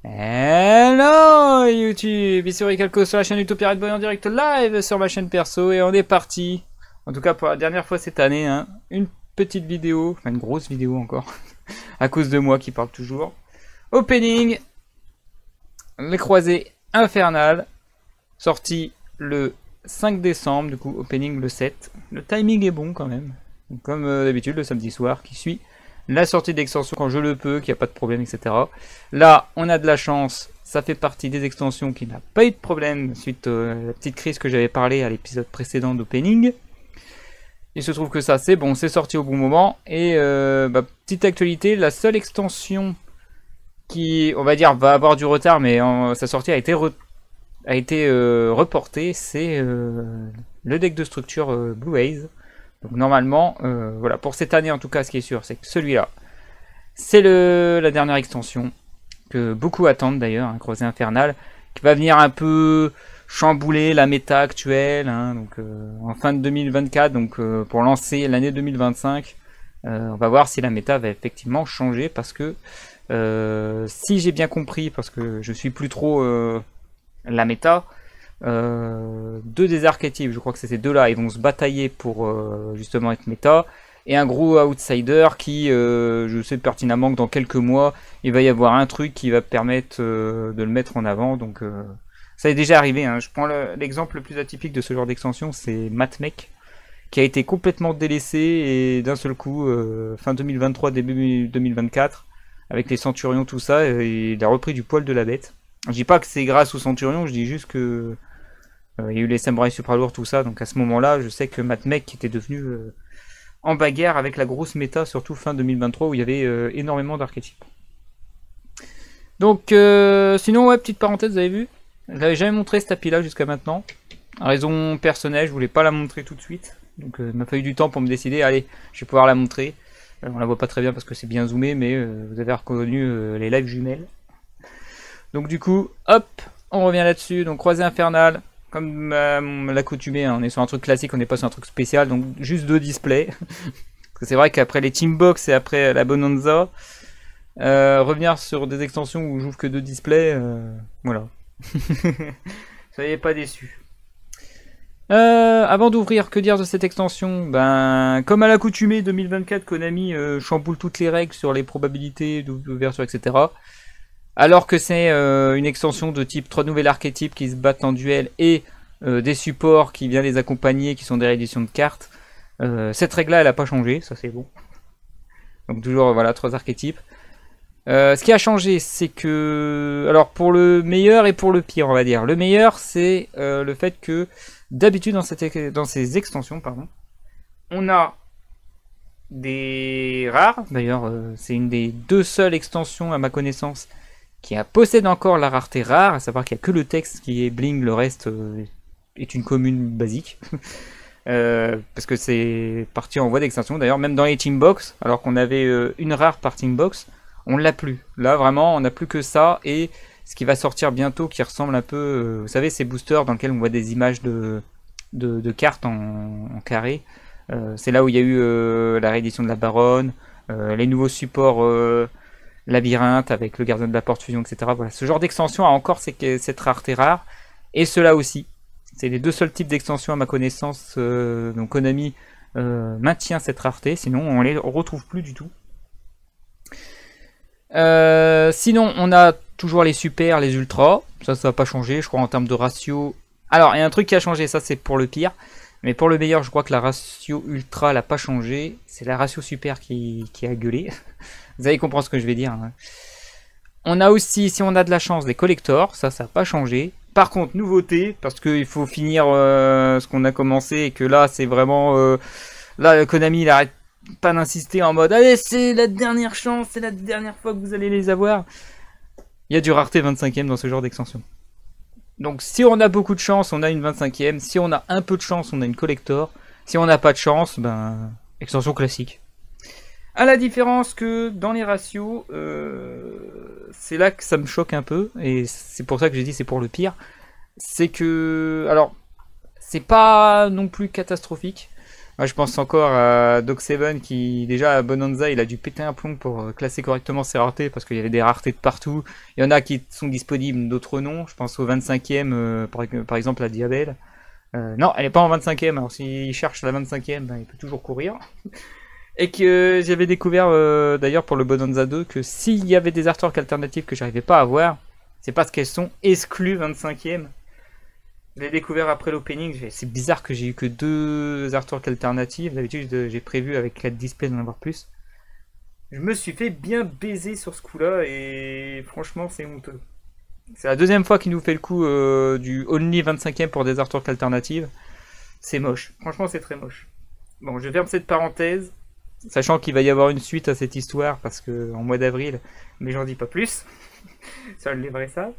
Hello YouTube, ici Ricalco sur la chaîne YouTube Pirate Boy en direct live sur ma chaîne perso et on est parti. En tout cas pour la dernière fois cette année, hein, une petite vidéo, enfin une grosse vidéo encore, à cause de moi qui parle toujours. Opening, les croisés infernales, sorti le 5 décembre, du coup opening le 7. Le timing est bon quand même, comme d'habitude le samedi soir qui suit la sortie d'extension quand je le peux, qu'il n'y a pas de problème, etc. Là, on a de la chance, ça fait partie des extensions qui n'a pas eu de problème suite à la petite crise que j'avais parlé à l'épisode précédent d'opening. Il se trouve que ça, c'est bon, c'est sorti au bon moment. Et petite actualité, la seule extension qui, on va dire, va avoir du retard, mais sa sortie a été reportée, c'est le deck de structure Blue Haze. Donc normalement, voilà, pour cette année en tout cas, ce qui est sûr, c'est que celui-là, c'est la dernière extension que beaucoup attendent d'ailleurs, un croisé infernal, qui va venir un peu chambouler la méta actuelle, hein, donc en fin de 2024, donc pour lancer l'année 2025, on va voir si la méta va effectivement changer, parce que si j'ai bien compris, parce que je suis plus trop la méta, deux des archétypes, je crois que c'est ces deux-là, ils vont se batailler pour justement être méta, et un gros outsider qui, je sais pertinemment que dans quelques mois, il va y avoir un truc qui va permettre de le mettre en avant, donc ça est déjà arrivé, hein. Je prends l'exemple le plus atypique de ce genre d'extension, c'est Matmech, qui a été complètement délaissé, et d'un seul coup, fin 2023, début 2024, avec les Centurions, tout ça, il a repris du poil de la bête. Je dis pas que c'est grâce aux Centurions, je dis juste que il y a eu les samouraïs supralourds, tout ça, donc à ce moment-là, je sais que Matmech était devenu en bagarre avec la grosse méta, surtout fin 2023, où il y avait énormément d'archétypes. Donc, sinon, ouais, petite parenthèse, vous avez vu, je n'avais jamais montré ce tapis-là jusqu'à maintenant. À raison personnelle, je voulais pas la montrer tout de suite, donc il m'a fallu du temps pour me décider, allez, je vais pouvoir la montrer. On la voit pas très bien parce que c'est bien zoomé, mais vous avez reconnu les lives jumelles. Donc du coup, hop, on revient là-dessus, donc croisé infernal. Comme l'accoutumée, hein, on est sur un truc classique, on n'est pas sur un truc spécial, donc juste deux displays. Parce que c'est vrai qu'après les Teambox et après la Bonanza, revenir sur des extensions où j'ouvre que deux displays, voilà. Soyez pas déçus. Avant d'ouvrir, que dire de cette extension? Ben, comme à l'accoutumée, 2024, Konami chamboule toutes les règles sur les probabilités d'ouverture, etc. Alors que c'est une extension de type 3 nouveaux archétypes qui se battent en duel et des supports qui viennent les accompagner, qui sont des rééditions de cartes. Cette règle-là, elle n'a pas changé, ça c'est bon. Donc toujours, voilà, 3 archétypes. Ce qui a changé, c'est que... Alors pour le meilleur et pour le pire, on va dire. Le meilleur, c'est le fait que, d'habitude dans ces extensions, pardon, on a des rares. D'ailleurs, c'est une des deux seules extensions, à ma connaissance, qui possède encore la rareté rare, à savoir qu'il n'y a que le texte qui est bling, le reste est une commune basique. Parce que c'est parti en voie d'extension. D'ailleurs, même dans les Teambox, alors qu'on avait une rare par Teambox, on l'a plus. Là, vraiment, on n'a plus que ça. Et ce qui va sortir bientôt, qui ressemble un peu, vous savez, ces boosters dans lesquels on voit des images de cartes en carré. C'est là où il y a eu la réédition de la Baronne, les nouveaux supports labyrinthe avec le gardien de la porte fusion, etc. Voilà, ce genre d'extension a encore cette rareté rare, et cela aussi. C'est les deux seuls types d'extensions à ma connaissance, donc Konami maintient cette rareté, sinon on les retrouve plus du tout. Sinon on a toujours les super, les ultras, ça va pas changer, je crois en termes de ratio. Alors il y a un truc qui a changé, ça c'est pour le pire, mais pour le meilleur je crois que la ratio ultra n'a pas changé, c'est la ratio super qui a gueulé. Vous allez comprendre ce que je vais dire. Hein. On a aussi, si on a de la chance, des collectors. Ça n'a pas changé. Par contre, nouveauté, parce qu'il faut finir ce qu'on a commencé. Et que là, c'est vraiment... là, Konami, il n'arrête pas d'insister en mode allez, c'est la dernière chance, c'est la dernière fois que vous allez les avoir. Il y a du rareté 25e dans ce genre d'extension. Donc, si on a beaucoup de chance, on a une 25e. Si on a un peu de chance, on a une collector. Si on n'a pas de chance, ben... extension classique. À la différence que dans les ratios, c'est là que ça me choque un peu, et c'est pour ça que j'ai dit c'est pour le pire, c'est que, alors, c'est pas non plus catastrophique, Moi, je pense encore à Doc7 qui, déjà, à Bonanza, il a dû péter un plomb pour classer correctement ses raretés parce qu'il y avait des raretés de partout. Il y en a qui sont disponibles, d'autres non. Je pense au 25e, par exemple, à Diabel. Non, elle n'est pas en 25e, alors s'il cherche la 25e, ben, il peut toujours courir. Et que j'avais découvert, d'ailleurs, pour le Bonanza 2, que s'il y avait des artworks alternatifs que j'arrivais pas à voir, c'est parce qu'elles sont exclues 25e. Je l'ai découvert après l'opening, c'est bizarre que j'ai eu que 2 artworks alternatives, d'habitude j'ai prévu avec 4 displays d'en avoir plus. Je me suis fait bien baiser sur ce coup là et franchement c'est honteux. C'est la deuxième fois qu'il nous fait le coup du only 25e pour des artworks alternatives. C'est moche, franchement c'est très moche. Bon, je ferme cette parenthèse, sachant qu'il va y avoir une suite à cette histoire parce que en mois d'avril, mais j'en dis pas plus. Ça les vrais savent.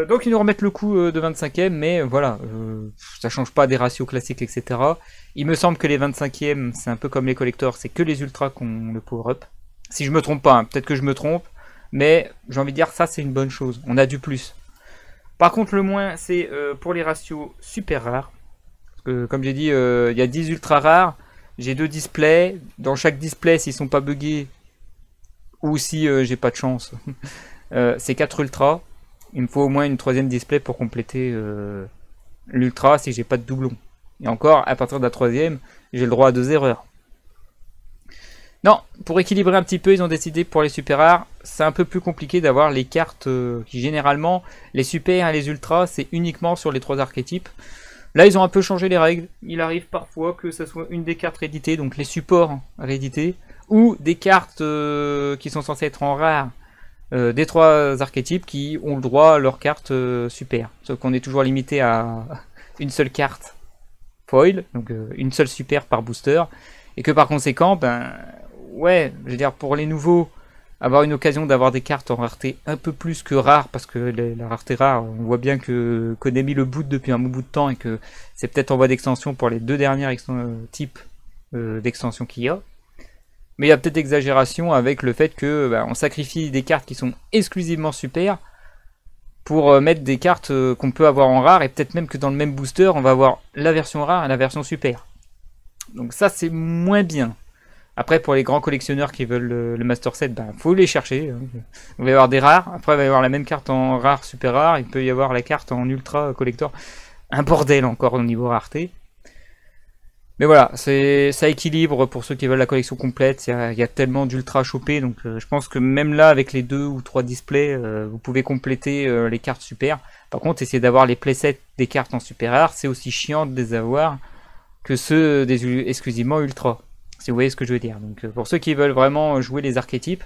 Donc ils nous remettent le coup de 25e, mais voilà, ça change pas des ratios classiques, etc. Il me semble que les 25e, c'est un peu comme les collectors, c'est que les ultras qui ont le power-up. Si je me trompe pas, hein, peut-être que je me trompe, mais j'ai envie de dire ça c'est une bonne chose, on a du plus. Par contre le moins c'est pour les ratios super rares. Parce que comme j'ai dit, il y a 10 ultra rares, j'ai 2 displays, dans chaque display s'ils sont pas buggés, ou si j'ai pas de chance, c'est 4 ultras. Il me faut au moins une 3e display pour compléter l'ultra si j'ai pas de doublon. Et encore, à partir de la 3e, j'ai le droit à 2 erreurs. Non, pour équilibrer un petit peu, ils ont décidé pour les super rares, c'est un peu plus compliqué d'avoir les cartes qui généralement, les super et les ultras, c'est uniquement sur les 3 archétypes. Là, ils ont un peu changé les règles. Il arrive parfois que ce soit une des cartes rééditées, donc les supports réédités, ou des cartes qui sont censées être en rare, des 3 archétypes qui ont le droit à leur carte super. Sauf qu'on est toujours limité à une seule carte foil, donc une seule super par booster. Et que par conséquent, ben ouais, je veux dire, pour les nouveaux, avoir une occasion d'avoir des cartes en rareté un peu plus que rare, parce que la rareté rare, on voit bien que Konami le boot depuis un bon bout de temps et que c'est peut-être en voie d'extension pour les 2 dernières types d'extension qu'il y a. Mais il y a peut-être exagération avec le fait que on sacrifie des cartes qui sont exclusivement super pour mettre des cartes qu'on peut avoir en rare, et peut-être même que dans le même booster on va avoir la version rare et la version super. Donc ça c'est moins bien. Après pour les grands collectionneurs qui veulent le Master Set, faut les chercher. Il va y avoir des rares, après il va y avoir la même carte en rare, super rare, il peut y avoir la carte en ultra collector. Un bordel encore au niveau rareté. Mais voilà, ça équilibre pour ceux qui veulent la collection complète. Il y a tellement d'ultra chopés, donc je pense que même là, avec les 2 ou 3 displays, vous pouvez compléter les cartes super. Par contre, essayer d'avoir les playsets des cartes en super rare, c'est aussi chiant de les avoir que ceux des exclusivement ultra. Si vous voyez ce que je veux dire. Donc pour ceux qui veulent vraiment jouer les archétypes,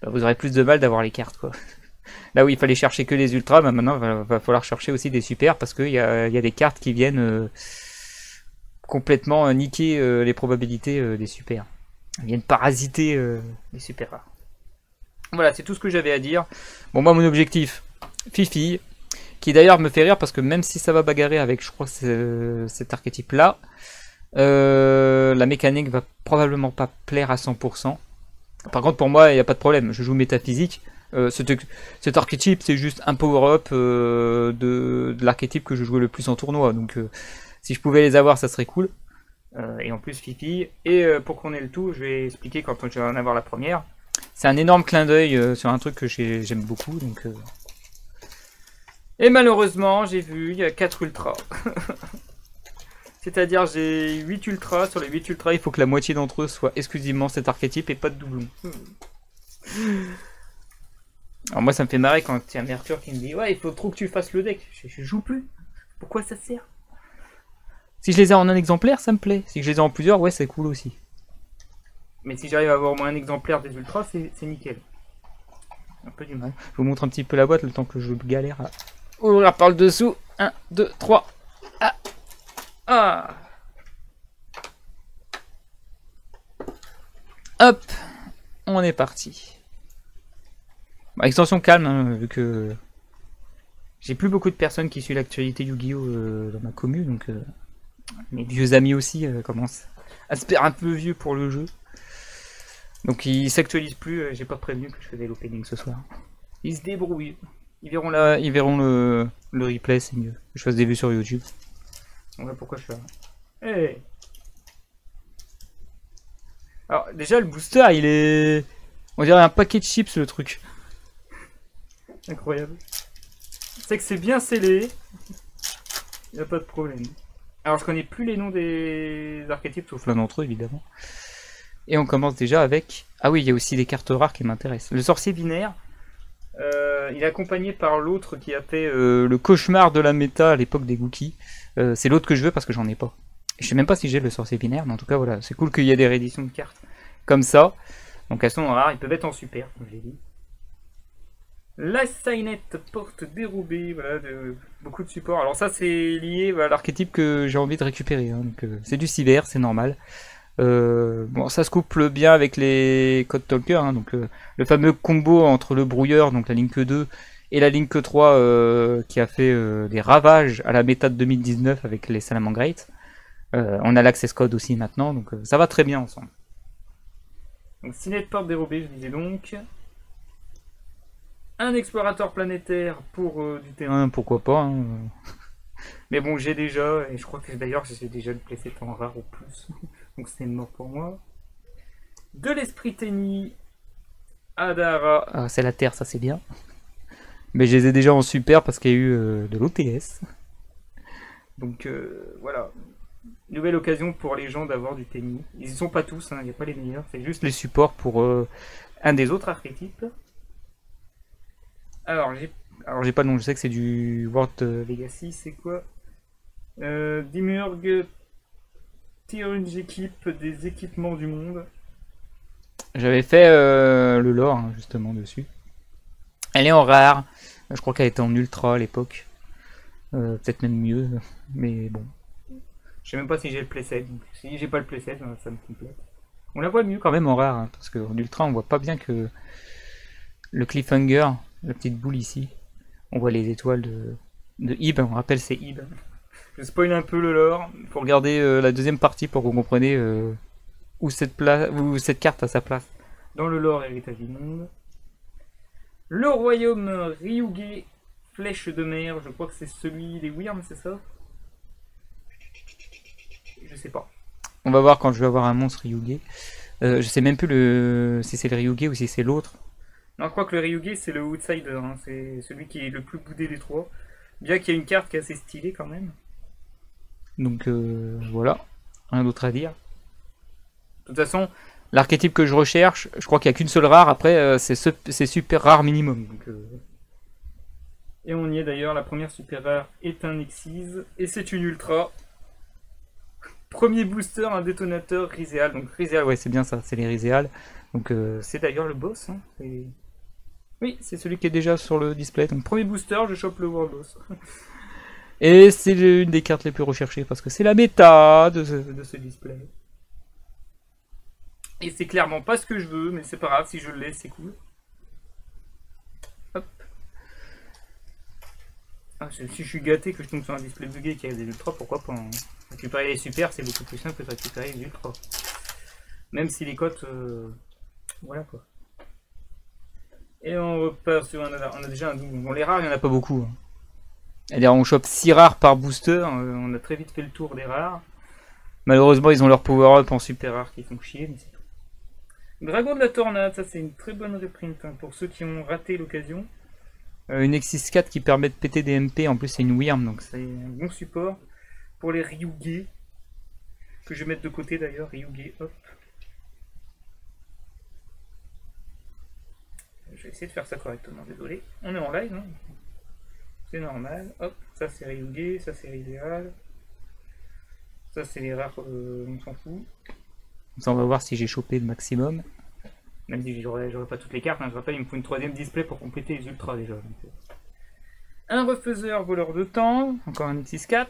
vous aurez plus de mal d'avoir les cartes, quoi. Là où il fallait chercher que les ultras, maintenant il va falloir chercher aussi des super, parce qu'il y a des cartes qui viennent complètement niquer les probabilités des super. Ils viennent parasiter les super rares. Voilà, c'est tout ce que j'avais à dire. Bon, moi, mon objectif, Fifi, qui d'ailleurs me fait rire parce que même si ça va bagarrer avec, je crois, cet archétype-là, la mécanique va probablement pas plaire à 100%. Par contre, pour moi, il n'y a pas de problème. Je joue métaphysique. Cet archétype, c'est juste un power-up de l'archétype que je jouais le plus en tournoi. Donc, si je pouvais les avoir, ça serait cool. Et en plus, Fifi. Et pour qu'on ait le tout, je vais expliquer quand je vais en avoir la première. C'est un énorme clin d'œil sur un truc que j'aime beaucoup. Donc, et malheureusement, j'ai vu, il y a 4 ultras. C'est-à-dire, j'ai 8 ultras. Sur les 8 ultras, il faut que la moitié d'entre eux soient exclusivement cet archétype et pas de doublon. Alors moi, ça me fait marrer quand il y a Mercure qui me dit « Ouais, il faut trop que tu fasses le deck. » Je joue plus. Pourquoi ça sert? Si je les ai en un exemplaire, ça me plaît. Si je les ai en plusieurs, ouais, c'est cool aussi. Mais si j'arrive à avoir au moins un exemplaire des ultras, c'est nickel. Un peu du mal. Je vous montre un petit peu la boîte le temps que je galère à ouvrir par le dessous. 1, 2, 3. Ah. Ah. Hop. On est parti. Extension calme, hein, vu que j'ai plus beaucoup de personnes qui suivent l'actualité Yu-Gi-Oh dans ma commune, donc mes vieux amis aussi commencent à se faire un peu vieux pour le jeu. Donc ils s'actualisent plus, j'ai pas prévenu que je faisais l'opening ce soir. Ils se débrouillent. Ils verront le replay, c'est mieux. Que je fasse des vues sur YouTube. Voilà pourquoi je fais. Hey. Alors déjà le booster il est... On dirait un paquet de chips le truc. Incroyable. C'est que c'est bien scellé. Il n'y a pas de problème. Alors je connais plus les noms des archétypes, sauf l'un d'entre eux évidemment. Et on commence déjà avec... Ah oui, il y a aussi des cartes rares qui m'intéressent. Le sorcier binaire. Il est accompagné par l'autre qui a fait le cauchemar de la méta à l'époque des Gookies. C'est l'autre que je veux parce que j'en ai pas. Je sais même pas si j'ai le sorcier binaire, mais en tout cas voilà, c'est cool qu'il y ait des rééditions de cartes comme ça. Donc elles sont rares, ils peuvent être en super, comme j'ai dit. La Sainette porte dérobée, voilà, beaucoup de supports. Alors ça c'est lié à l'archétype que j'ai envie de récupérer. Hein. C'est du cyber, c'est normal. Bon, ça se couple bien avec les Code Talker, hein, donc le fameux combo entre le brouilleur, donc la Link 2, et la Link 3 qui a fait des ravages à la méta de 2019 avec les Salamangreat. On a l'Access Code aussi maintenant, donc ça va très bien ensemble. Donc Sinette porte dérobée, je disais donc. Un explorateur planétaire pour du terrain, pourquoi pas. Hein. Mais bon, j'ai déjà, et je crois que d'ailleurs j'ai déjà le playset en rare au plus. Donc c'est mort pour moi. De l'esprit Tenny, Adara. Ah, c'est la Terre, ça c'est bien. Mais je les ai déjà en super parce qu'il y a eu de l'OTS. Donc voilà. Nouvelle occasion pour les gens d'avoir du Tenny. Ils y sont pas tous, il n'y a pas les meilleurs. C'est juste les supports pour un des autres archétypes. Alors j'ai pas de nom, je sais que c'est du World Legacy, c'est quoi Dimurg Tyrunge équipe des équipements du monde. J'avais fait le lore hein, justement dessus. Elle est en rare, je crois qu'elle était en ultra à l'époque. Peut-être même mieux, mais bon. Je sais même pas si j'ai le playset, donc si j'ai pas le playset, ça me complète. On la voit mieux quand même en rare, hein, parce qu'en ultra on voit pas bien que le cliffhanger, la petite boule ici. On voit les étoiles de Ib, on rappelle c'est Ib. Je spoil un peu le lore, il faut regarder la deuxième partie pour que vous compreniez où cette carte a sa place dans le lore héritage du monde. Le royaume Ryuge, flèche de mer, je crois que c'est celui des Wyrms, c'est ça? Je sais pas. On va voir quand je vais avoir un monstre Ryuge. Je sais même plus si c'est le Ryuge ou si c'est l'autre. Non, je crois que le Ryuge c'est le outsider, hein. C'est celui qui est le plus boudé des trois. Bien qu'il y ait une carte qui est assez stylée quand même. Donc voilà, rien d'autre à dire. De toute façon, l'archétype que je recherche, je crois qu'il n'y a qu'une seule rare, après c'est super rare minimum. Donc, et on y est d'ailleurs, la première super rare est un Exise, et c'est une ultra. Premier booster, un détonateur Riséal. Donc Riséal, ouais c'est bien ça, c'est les Riséal. Donc c'est d'ailleurs le boss. Hein. Oui, c'est celui qui est déjà sur le display. Donc premier booster, je chope le World Boss. Et c'est une des cartes les plus recherchées parce que c'est la méta de ce display. Et c'est clairement pas ce que je veux, mais c'est pas grave, si je l'ai, c'est cool. Hop. Ah, si je suis gâté que je tombe sur un display bugué qui a des ultras, pourquoi pas. Hein. Récupérer les super, c'est beaucoup plus simple que de récupérer les ultras. Même si les cotes... voilà quoi. Et on repart sur un... On a déjà un double. Bon, les rares, il n'y en a pas beaucoup. Hein. C'est-à-dire on chope 6 rares par booster, on a très vite fait le tour des rares. Malheureusement ils ont leur power-up en super rare qui font chier, mais c'est tout. Dragon de la Tornade, ça c'est une très bonne reprint hein, pour ceux qui ont raté l'occasion. Une Exis 4 qui permet de péter des MP, en plus c'est une Wyrm, donc c'est un bon support. Pour les Ryuge, que je vais mettre de côté d'ailleurs, Ryuge, hop. Je vais essayer de faire ça correctement, désolé. On est en live, hein. C'est normal, hop, ça c'est Ryuge, ça c'est Riséal. Ça c'est les rares, on s'en fout. Comme ça on va voir si j'ai chopé le maximum. Même si j'aurais pas toutes les cartes, hein. Je rappelle il me faut une troisième display pour compléter les ultras déjà. Donc. Un refaiseur voleur de temps, encore un X64.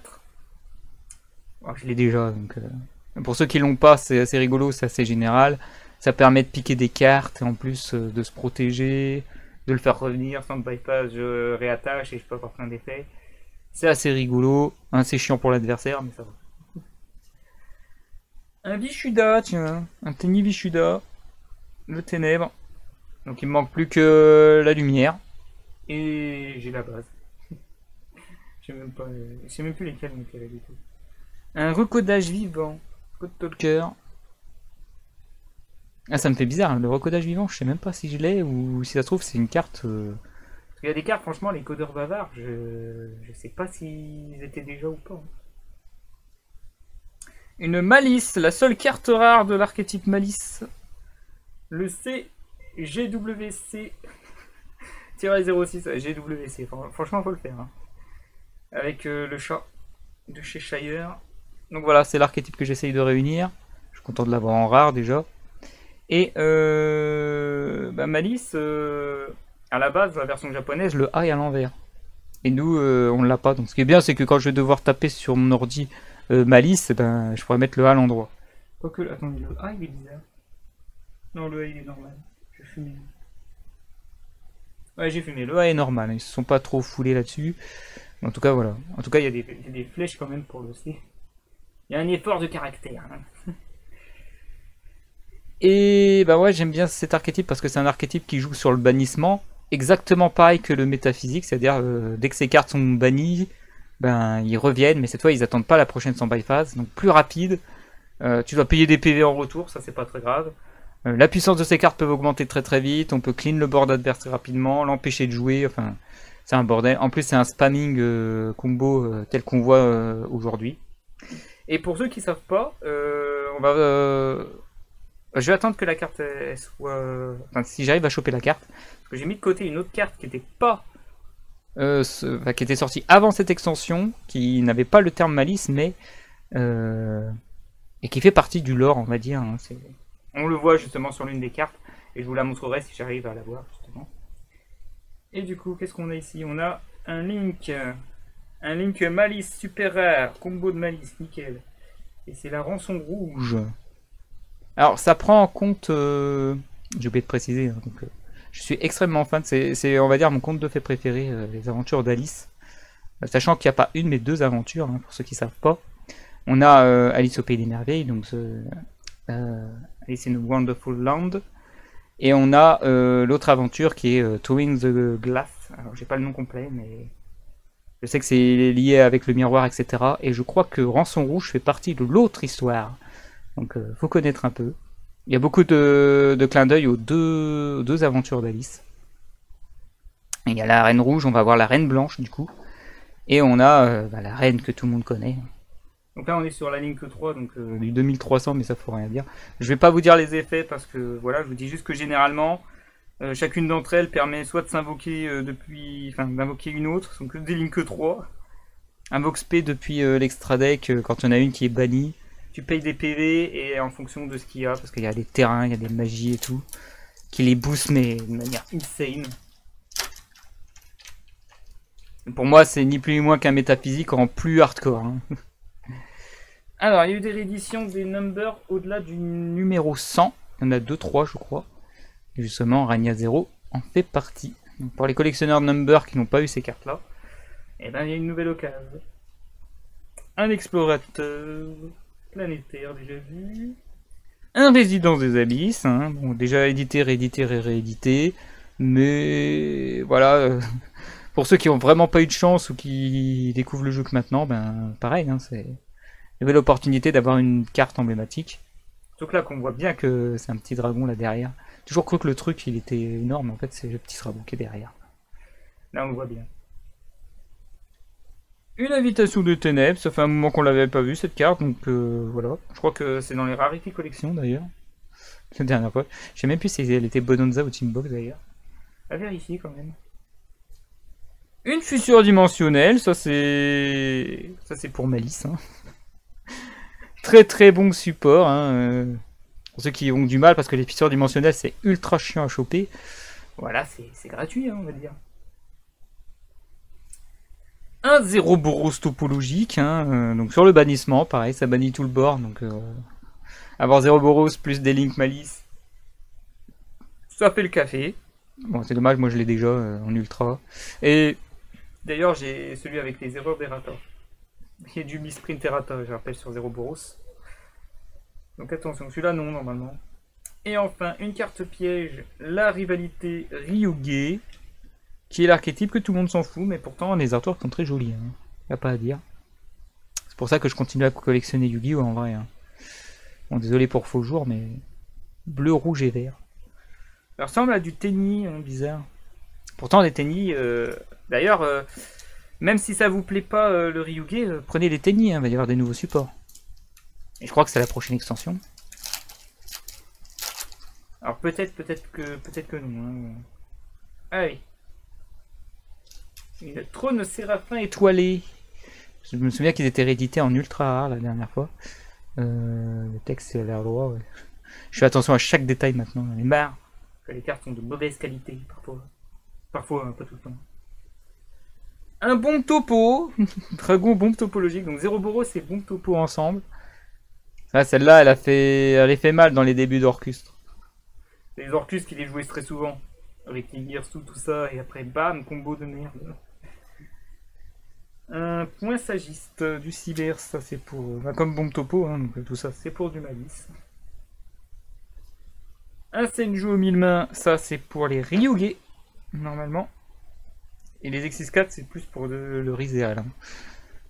Oh, je l'ai déjà, donc pour ceux qui l'ont pas, c'est assez rigolo, c'est assez général. Ça permet de piquer des cartes et en plus de se protéger, de le faire revenir sans bypass, je réattache et je peux avoir plein d'effets. C'est assez rigolo, hein, c'est chiant pour l'adversaire, mais ça va. Un Vishuda, tiens, un Tenny Vishuda, le ténèbre. Donc il me manque plus que la lumière. Et j'ai la base. Je sais même plus lesquels donc du tout. Un recodage vivant. Code Talker. Ah, ça me fait bizarre, hein, le recodage vivant, je sais même pas si je l'ai ou si ça se trouve c'est une carte. Parce qu'il y a des cartes, franchement, les codeurs bavards, je sais pas s'ils étaient déjà ou pas. Une Malice, la seule carte rare de l'archétype Malice. Le CGWC. 06 GWC. Franchement, faut le faire. Hein. Avec le chat de chez Shire. Donc voilà, c'est l'archétype que j'essaye de réunir. Je suis content de l'avoir en rare déjà. Et Malice, à la base, la version japonaise, le A est à l'envers. Et nous, on l'a pas. Donc ce qui est bien, c'est que quand je vais devoir taper sur mon ordi Malice, ben, je pourrais mettre le A à l'endroit. Quoique, attendez, le A il est bizarre. Non, le A il est normal. J'ai fumé. Ouais, j'ai fumé. Le A est normal. Ils se sont pas trop foulés là-dessus. En tout cas, voilà. En tout cas, il y a des flèches quand même pour le C. Il y a un effort de caractère. Hein. Et bah ouais, j'aime bien cet archétype parce que c'est un archétype qui joue sur le bannissement. Exactement pareil que le métaphysique, c'est-à-dire dès que ces cartes sont bannies, ben ils reviennent, mais cette fois ils attendent pas la prochaine stand-by phase, donc plus rapide. Tu dois payer des PV en retour, ça c'est pas très grave. La puissance de ces cartes peut augmenter très très vite, on peut clean le board adverse très rapidement, l'empêcher de jouer, enfin c'est un bordel. En plus c'est un spamming combo tel qu'on voit aujourd'hui. Et pour ceux qui savent pas, on va je vais attendre que la carte soit... Enfin, si j'arrive à choper la carte. Parce que j'ai mis de côté une autre carte qui était pas... qui était sortie avant cette extension, qui n'avait pas le terme malice, mais... et qui fait partie du lore, on va dire. Hein, on le voit justement sur l'une des cartes. Et je vous la montrerai si j'arrive à la voir, justement. Et du coup, qu'est-ce qu'on a ici? On a un Link. Un Link Malice super rare. Combo de Malice, nickel. Et c'est la rançon rouge. Alors ça prend en compte, j'ai oublié de préciser, hein, donc, je suis extrêmement fan, c'est on va dire mon conte de fées préféré, les aventures d'Alice. Sachant qu'il n'y a pas une mais deux aventures, hein, pour ceux qui ne savent pas. On a Alice au Pays des Merveilles, donc Alice in a Wonderful Land. Et on a l'autre aventure qui est Towing the Glass. Alors j'ai pas le nom complet, mais je sais que c'est lié avec le miroir, etc. Et je crois que Rançon Rouge fait partie de l'autre histoire. Donc faut connaître un peu. Il y a beaucoup de clins d'œil aux deux aventures d'Alice. Il y a la Reine Rouge, on va voir la Reine Blanche du coup. Et on a la Reine que tout le monde connaît. Donc là on est sur la ligne que 3, donc du 2300, mais ça faut rien dire. Je vais pas vous dire les effets parce que voilà, je vous dis juste que généralement, chacune d'entre elles permet soit de s'invoquer d'invoquer une autre, ce sont que des lignes que 3. Invoque P depuis l'extra deck quand on a une qui est bannie. Tu payes des PV et en fonction de ce qu'il y a, parce qu'il y a des terrains, il y a des magies et tout, qui les boostent mais de manière insane. Pour moi, c'est ni plus ni moins qu'un métaphysique en plus hardcore. Hein. Alors, il y a eu des rééditions des numbers au-delà du numéro 100. Il y en a 2-3, je crois. Et justement, Ragna 0 en fait partie. Donc, pour les collectionneurs de numbers qui n'ont pas eu ces cartes-là, eh ben, il y a une nouvelle occasion. Un explorateur... planétaire déjà vu. Un Résidence des Abysses, hein. Bon, déjà édité, réédité, réédité. Mais voilà, pour ceux qui ont vraiment pas eu de chance ou qui découvrent le jeu que maintenant, ben pareil, hein, c'est une nouvelle opportunité d'avoir une carte emblématique. Surtout que là qu'on voit bien que c'est un petit dragon là derrière. Toujours cru que le truc il était énorme, en fait c'est le petit dragon qui est derrière. Là on le voit bien. Une invitation de ténèbres, ça fait un moment qu'on l'avait pas vu cette carte, donc voilà. Je crois que c'est dans les Rarity Collection d'ailleurs. La dernière fois. Je sais même plus si elle était Bonanza ou Teambox d'ailleurs. À vérifier quand même. Une fissure dimensionnelle, ça c'est pour Malice. Hein. Très très bon support. Hein. Pour ceux qui ont du mal, parce que les fissures dimensionnelles c'est ultra chiant à choper. Voilà, c'est gratuit, hein, on va dire. Un Zéroboros topologique, hein, donc sur le bannissement, pareil, ça bannit tout le board, donc avoir Zéroboros plus des Link Malice, ça fait le café. Bon, c'est dommage, moi je l'ai déjà en ultra. Et d'ailleurs, j'ai celui avec les erreurs d'errata. Il y a du misprint errata, je rappelle, sur Zéroboros. Donc attention, celui-là non, normalement. Et enfin, une carte piège, la rivalité Ryuge. Qui est l'archétype que tout le monde s'en fout, mais pourtant les artworks sont très jolis. Hein. Y a pas à dire. C'est pour ça que je continue à collectionner Yu-Gi-Oh en vrai. Hein. Bon, désolé pour faux jour, mais bleu, rouge et vert. Ça ressemble à du tennis, hein, bizarre. Pourtant, les tennis, d'ailleurs, même si ça vous plaît pas le Ryuge, prenez les tennis, hein, il va y avoir des nouveaux supports. Et je crois que c'est la prochaine extension. Alors peut-être que non. Hein. Allez. Une trône séraphin étoilé. Je me souviens qu'ils étaient réédités en ultra rare la dernière fois. Le texte c'est à l'air droit, ouais. Je fais attention à chaque détail maintenant, j'en ai marre. Les cartes sont de mauvaise qualité parfois. Parfois, pas tout le temps. Un bon topo. Dragon bombe topologique. Donc Zéroboros et bombe topo ensemble. Ah, celle-là, elle a fait mal dans les débuts d'Orcustre. Les Orcustres qui les jouaient très souvent. Avec les Gears, tout ça. Et après, bam, combo de merde. Un point sagiste du cyber, ça c'est pour... Bah, comme bombe topo, hein, donc tout ça c'est pour du malice. Un Senju aux 1000 mains, ça c'est pour les Ryuge, normalement. Et les X64 c'est plus pour le Rizéal. Hein.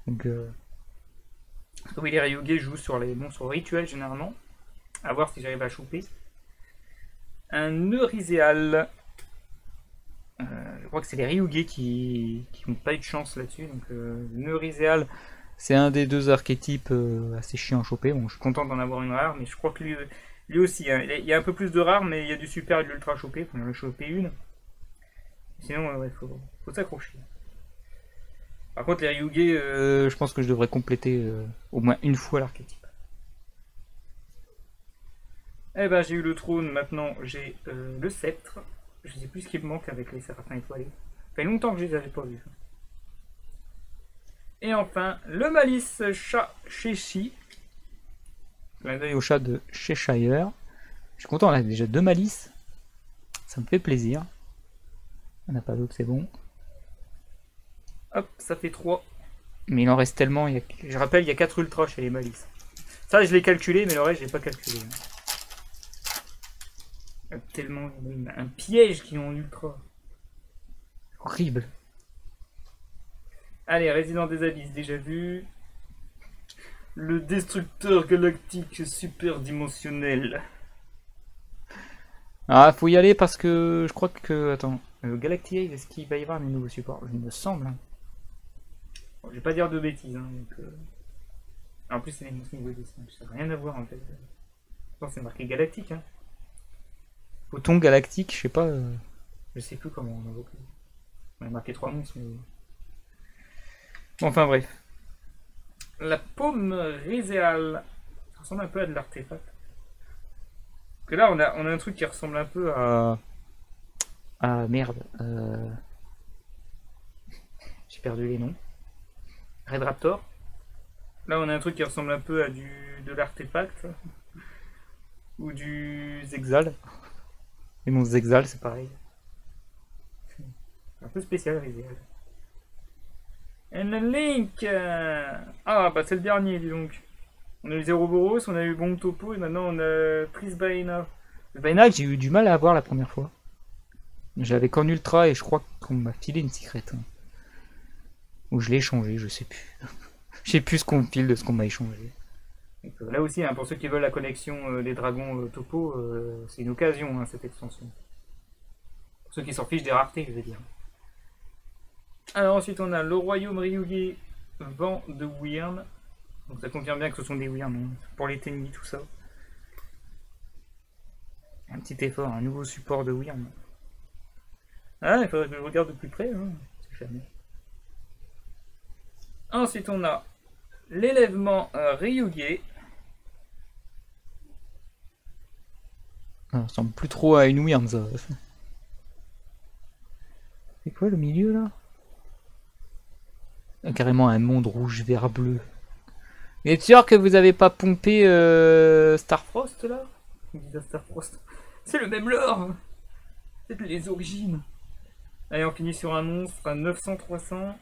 Donc, oui, les Ryuge jouent sur les monstres rituels généralement. A voir si j'arrive à choper. Un Eurizéal. Je crois que c'est les Ryuge qui n'ont pas eu de chance là-dessus. Donc, Eurizéal, c'est un des deux archétypes assez chiant à choper. Bon, je suis content d'en avoir une rare, mais je crois que lui aussi, hein, il y a un peu plus de rares, mais il y a du super et de l'ultra chopé. Il faut en choper une. Sinon, ouais, faut s'accrocher. Par contre, les Ryuge, je pense que je devrais compléter au moins une fois l'archétype. Eh ben, j'ai eu le trône, maintenant j'ai le sceptre. Je sais plus ce qui me manque avec les séraphins étoilés. Ça fait longtemps que je les avais pas vus. Et enfin, le malice chat Cheshi. Clin d'œil au chat de Cheshire. Je suis content, on a déjà 2 malices. Ça me fait plaisir. On n'a pas d'autre, c'est bon. Hop, ça fait 3. Mais il en reste tellement. Je rappelle, il y a 4 ultras chez les malices. Ça, je l'ai calculé, mais le reste, je l'ai pas calculé. Tellement un piège qui est en ultra. Horrible. Allez, Résident des Abysses, déjà vu. Le destructeur galactique super dimensionnel. Ah, faut y aller parce que je crois que... Attends, Galactic, est-ce qu'il va y avoir des nouveaux supports? Il me semble. Hein. Bon, je vais pas dire de bêtises. Hein, donc, en plus, c'est les monstres niveau 10. Ça n'a rien à voir en fait. C'est marqué Galactique. Hein. Photon galactique, je sais pas. Je sais plus comment on invoque. On a marqué 3 monstres, mais. Enfin bref. La paume Rizéal. Ça ressemble un peu à de l'artefact. Parce que là, on a un truc qui ressemble un peu à. Ah merde. J'ai perdu les noms. Red Raptor. Là, on a un truc qui ressemble un peu à de l'artefact. Ou du Zexal. Et mon Zexal, c'est pareil. Un peu spécial, Rizéal. And a Link. Ah, bah c'est le dernier, dis donc. On a eu Zéroboros, on a eu Bombe Topo, et maintenant on a Trisbaena. Trisbaena, j'ai eu du mal à avoir la première fois. J'avais qu'en ultra, et je crois qu'on m'a filé une secrète. Hein. Ou je l'ai échangé, je sais plus. Je sais plus ce qu'on me file de ce qu'on m'a échangé. Donc, là aussi, hein, pour ceux qui veulent la connexion des dragons topo, c'est une occasion, hein, cette extension. Pour ceux qui s'en fichent des raretés, je veux dire. Alors ensuite, on a le royaume Ryuge, vent de Wyrm. Donc ça confirme bien que ce sont des Wyrm, hein, pour les tennis, tout ça. Un petit effort, un nouveau support de Wyrm. Ah, il faudrait que je regarde de plus près, hein. Jamais. Ensuite, on a l'élèvement Ryuge. Ça ressemble plus trop à une Wyrm, ça. C'est quoi le milieu, là? Carrément un monde rouge, vert, bleu. Vous êtes sûr que vous avez pas pompé Starfrost, là? Starfrost. C'est le même lore. C'est les origines. Allez, on finit sur un monstre à 900-300.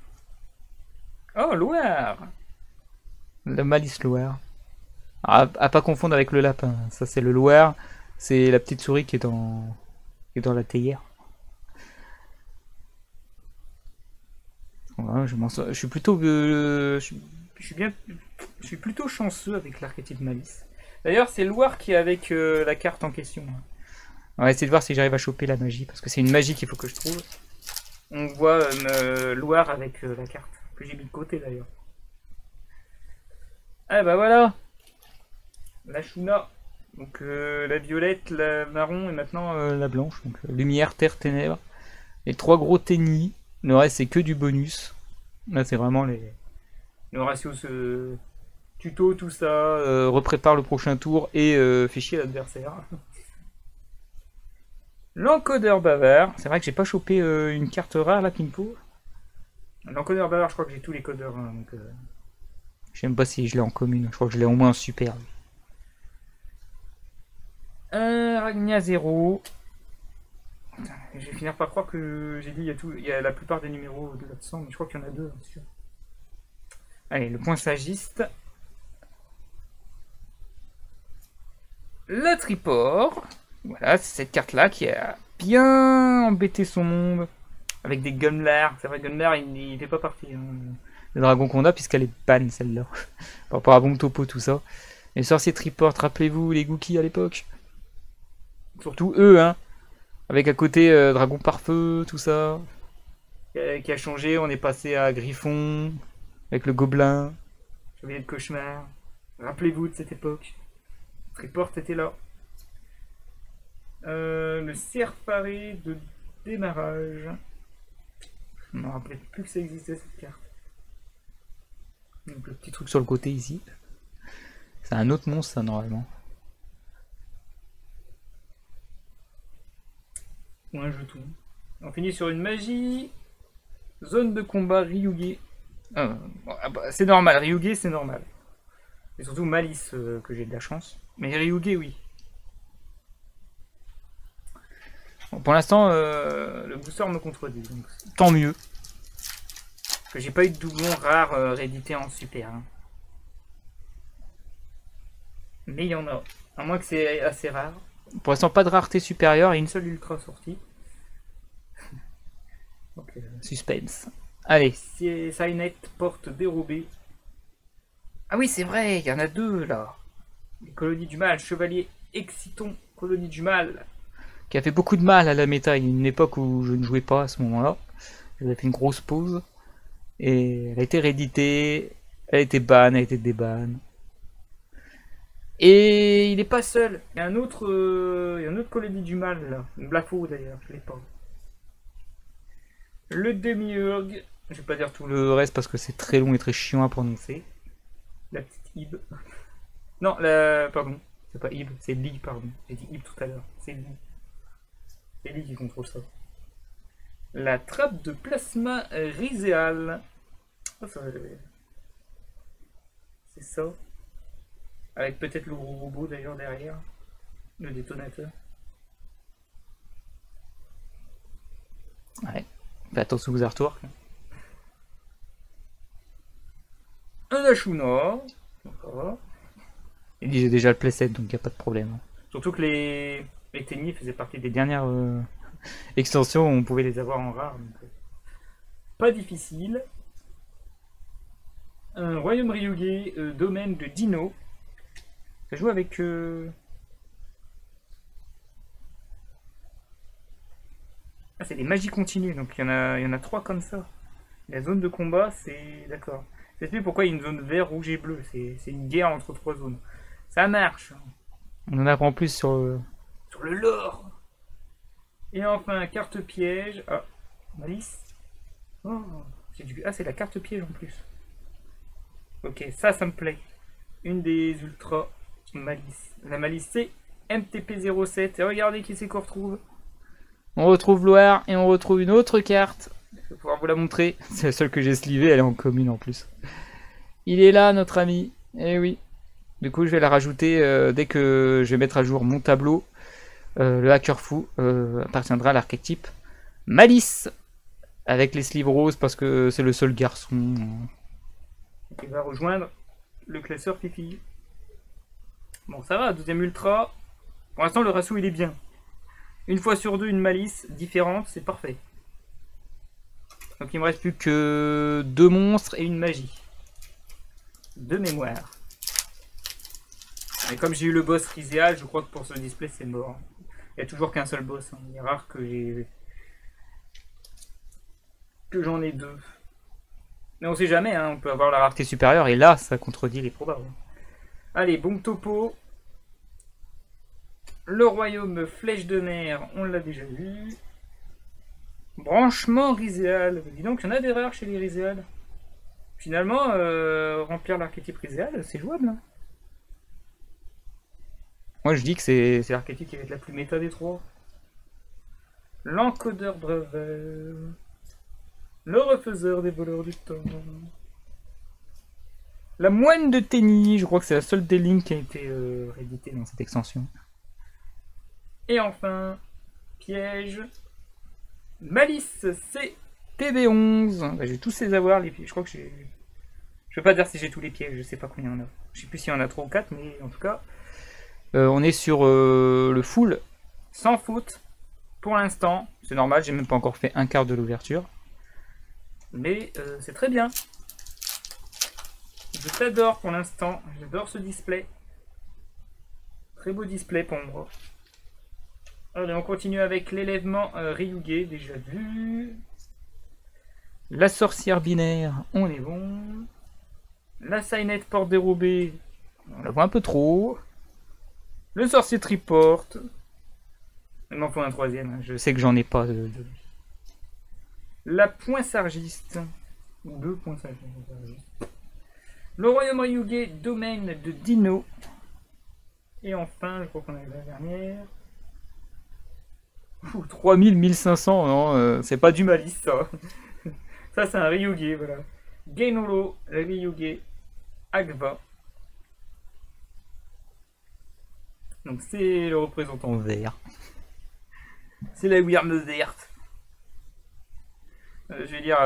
Oh, Loire. Le Malice Loire. À pas confondre avec le lapin. Ça, c'est le Loire. C'est la petite souris qui est dans la théière. Voilà, je suis plutôt... je suis bien... Je suis plutôt chanceux avec l'archétype Malice. D'ailleurs, c'est Loire qui est avec la carte en question. On va essayer de voir si j'arrive à choper la magie, parce que c'est une magie qu'il faut que je trouve. On voit Loire avec la carte, que j'ai mis de côté d'ailleurs. Ah bah voilà, la Shuna. Donc la violette, la marron et maintenant la blanche. Donc lumière, terre, ténèbres. Les 3 gros tennis. Le reste c'est que du bonus. Là c'est vraiment le ratio tuto, tout ça, reprépare le prochain tour et fait chier l'adversaire. L'encodeur bavard. C'est vrai que j'ai pas chopé une carte rare là qu'il me faut. L'encodeur bavard, je crois que j'ai tous les codeurs. Hein, donc, je sais même pas si je l'ai en commune. Je crois que je l'ai au moins en super. Ragna 0. Je vais finir par croire que j'ai dit il y a la plupart des numéros de là-dedans, mais je crois qu'il y en a 2. Hein, sûr. Allez, le point sagiste. Le triport. Voilà, c'est cette carte-là qui a bien embêté son monde. Avec des Gunlar. C'est vrai, Gunlar, il fait pas partie. Hein. Le dragon qu'on a, puisqu'elle est ban, celle-là. Par rapport à Bon Topo, tout ça. Les sorciers triport, rappelez-vous les Gookies à l'époque. Surtout eux, hein. Avec à côté Dragon par feu, tout ça. Qui a changé, on est passé à Griffon. Avec le gobelin. Chevalier de cauchemar. Rappelez-vous de cette époque. Triport était là. Le Serfaré de démarrage. Je me rappelais plus que ça existait cette carte. Donc le petit truc sur le côté ici. C'est un autre monstre ça normalement. Ou un jeton. On finit sur une magie. Zone de combat Ryuge. Bah, c'est normal, Ryuge c'est normal. Et surtout Malice que j'ai de la chance. Mais Ryuge oui. Bon, pour l'instant le booster me contredit. Donc tant mieux. Parce que j'ai pas eu de doublon rare réédité en super. Hein. Mais il y en a. À moins que c'est assez rare. Pour l'instant pas de rareté supérieure et une seule ultra sortie. Donc, suspense. Allez, Signet porte dérobée. Ah oui, c'est vrai, il y en a 2 là. Les colonies du mal, chevalier exciton, colonie du mal. Qui a fait beaucoup de mal à la méta. Il y a une époque où je ne jouais pas à ce moment-là. J'avais fait une grosse pause. Et elle a été rééditée. Elle a été ban, elle a été déban. Et il n'est pas seul. Il y a un autre colonie du mal là. Une Blafo d'ailleurs, je l'ai pas. Le demi-urgue. Je vais pas dire tout le reste parce que c'est très long et très chiant à prononcer. La petite Ib. Non, pardon. C'est pas Ib, c'est Lee, pardon. J'ai dit Ib tout à l'heure. C'est Lee. C'est Lee qui contrôle ça. La trappe de plasma rhiséal. Oh, c'est ça. Avec peut-être le gros robot d'ailleurs derrière. Le détonateur. Ouais. Fais attention aux artworks. Un Ashuna. D'accord. Il dit j'ai déjà le playset donc il n'y a pas de problème. Surtout que les Tennis faisaient partie des dernières extensions où on pouvait les avoir en rare. Donc, pas difficile. Un royaume Ryuge, domaine de Dino. Ça joue avec... Ah, c'est des magies continues, donc il y en a 3 comme ça. La zone de combat, c'est... D'accord. C'est plus pourquoi il y a une zone vert, rouge et bleu. C'est une guerre entre 3 zones. Ça marche. On en apprend plus sur le lore. Et enfin, carte piège. Ah, Malice. Oh, c'est la carte piège en plus. Ok, ça me plaît. Une des ultras Malice. La Malice, c'est MTP07. Et regardez qui c'est qu'on retrouve. On retrouve Loire et on retrouve une autre carte. Je vais pouvoir vous la montrer. C'est la seule que j'ai slivée, elle est en commune en plus. Il est là, notre ami. Eh oui. Du coup, je vais la rajouter dès que je vais mettre à jour mon tableau. Le hacker fou appartiendra à l'archétype Malice. Avec les sleeves roses parce que c'est le seul garçon. Il va rejoindre le classeur Fifi. Bon, ça va, deuxième ultra. Pour l'instant, le ratio il est bien. Une fois sur 2, une Malice différente, c'est parfait. Donc il me reste plus que 2 monstres et une magie. De mémoire. Mais comme j'ai eu le boss Rizéal, je crois que pour ce display c'est mort. Il n'y a toujours qu'un seul boss. Hein. Il est rare que j'en ai deux. Mais on sait jamais, hein. On peut avoir la rareté supérieure et là ça contredit les probables. Allez, bon topo. Le royaume flèche de mer, on l'a déjà vu. Branchement Rizéal. Dis donc, il y en a des rares chez les Rizéal. Finalement, remplir l'archétype Rizéal, c'est jouable. Hein. Moi, je dis que c'est l'archétype qui va être la plus méta des trois. L'encodeur brevet. Le refaiseur des voleurs du temps. La moine de Tenny, je crois que c'est la seule des lignes qui a été rééditée dans cette extension. Et enfin, piège. Malice, c'est TB11. Bah, j'ai tous les avoir, les pièges. Je crois que j'ai. Je peux pas dire si j'ai tous les pièges, je sais pas combien il y en a. Je sais plus s'il y en a 3 ou 4, mais en tout cas. On est sur le full, sans faute. Pour l'instant, c'est normal, j'ai même pas encore fait un quart de l'ouverture. Mais c'est très bien. Je t'adore pour l'instant, j'adore ce display. Très beau display pour moi. Allez, on continue avec l'élèvement Ryuge, déjà vu. La sorcière binaire, on est bon. La Sainette porte dérobée, on la voit un peu trop. Le sorcier triporte. Il m'en faut un troisième, je sais que j'en ai pas de... La poinçargiste. Ou deux poinçargistes. Le royaume Ryuge, domaine de Dino. Et enfin, je crois qu'on a la dernière. 3000, 1500, non, c'est pas du Malice ça. Ça c'est un Ryuge, voilà. Genoro, Ryuge, Agva. Donc c'est le représentant vert. C'est la Wyrm verte. Je vais dire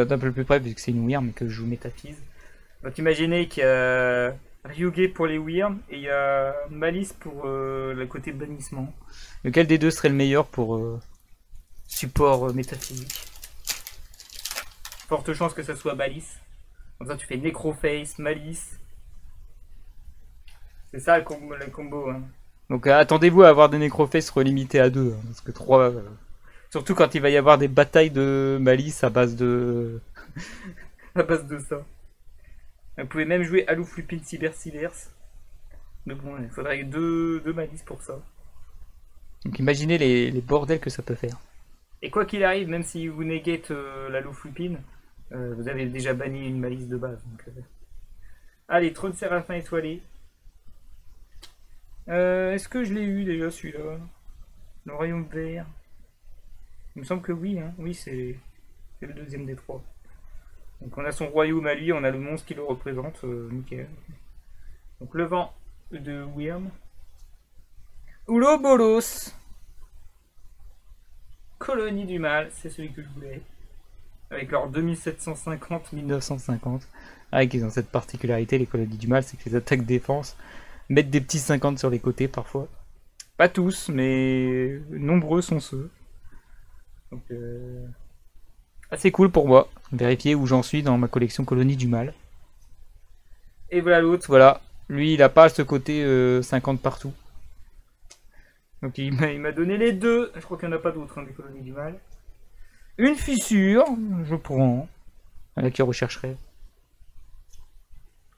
d'un peu plus près, vu que c'est une Wyrm et que je joue Métaphys. Donc imaginez qu'il y a Ryuge pour les Wyrm et il y a Malice pour le côté bannissement. Lequel des deux serait le meilleur pour support métaphysique? Forte chance que ça soit Malice. Comme ça tu fais Necroface, Malice. C'est ça le combo. Hein. Donc attendez-vous à avoir des Necroface relimités à 2. Hein, parce que 3... surtout quand il va y avoir des batailles de Malice à base de... à base de ça. Vous pouvez même jouer Alouf Lupin Cyber Cybers. Mais bon, il faudrait deux Malice pour ça. Donc imaginez les bordels que ça peut faire. Et quoi qu'il arrive, même si vous négate la Alouf Lupin, vous avez déjà banni une Malice de base. Donc, allez, Trône Séraphin étoilé. Est-ce que je l'ai eu déjà celui-là? Le royaume vert. Il me semble que oui, hein. Oui, c'est le deuxième des trois. Donc on a son royaume à lui, on a le monstre qui le représente, nickel. Donc le vent de Wyrm. Oulobolos. Colonie du mal, c'est celui que je voulais. Avec leur 2750, 1950. Avec ils ont cette particularité, les colonies du mal, c'est que les attaques défense mettent des petits 50 sur les côtés parfois. Pas tous, mais nombreux sont ceux. Donc assez cool pour moi. Vérifier où j'en suis dans ma collection Colonie du Mal. Et voilà l'autre, voilà. Lui, il a pas ce côté 50 partout. Donc il m'a donné les deux. Je crois qu'il n'y en a pas d'autres, hein, des Colonies du Mal. Une fissure, je prends. À qui rechercherait.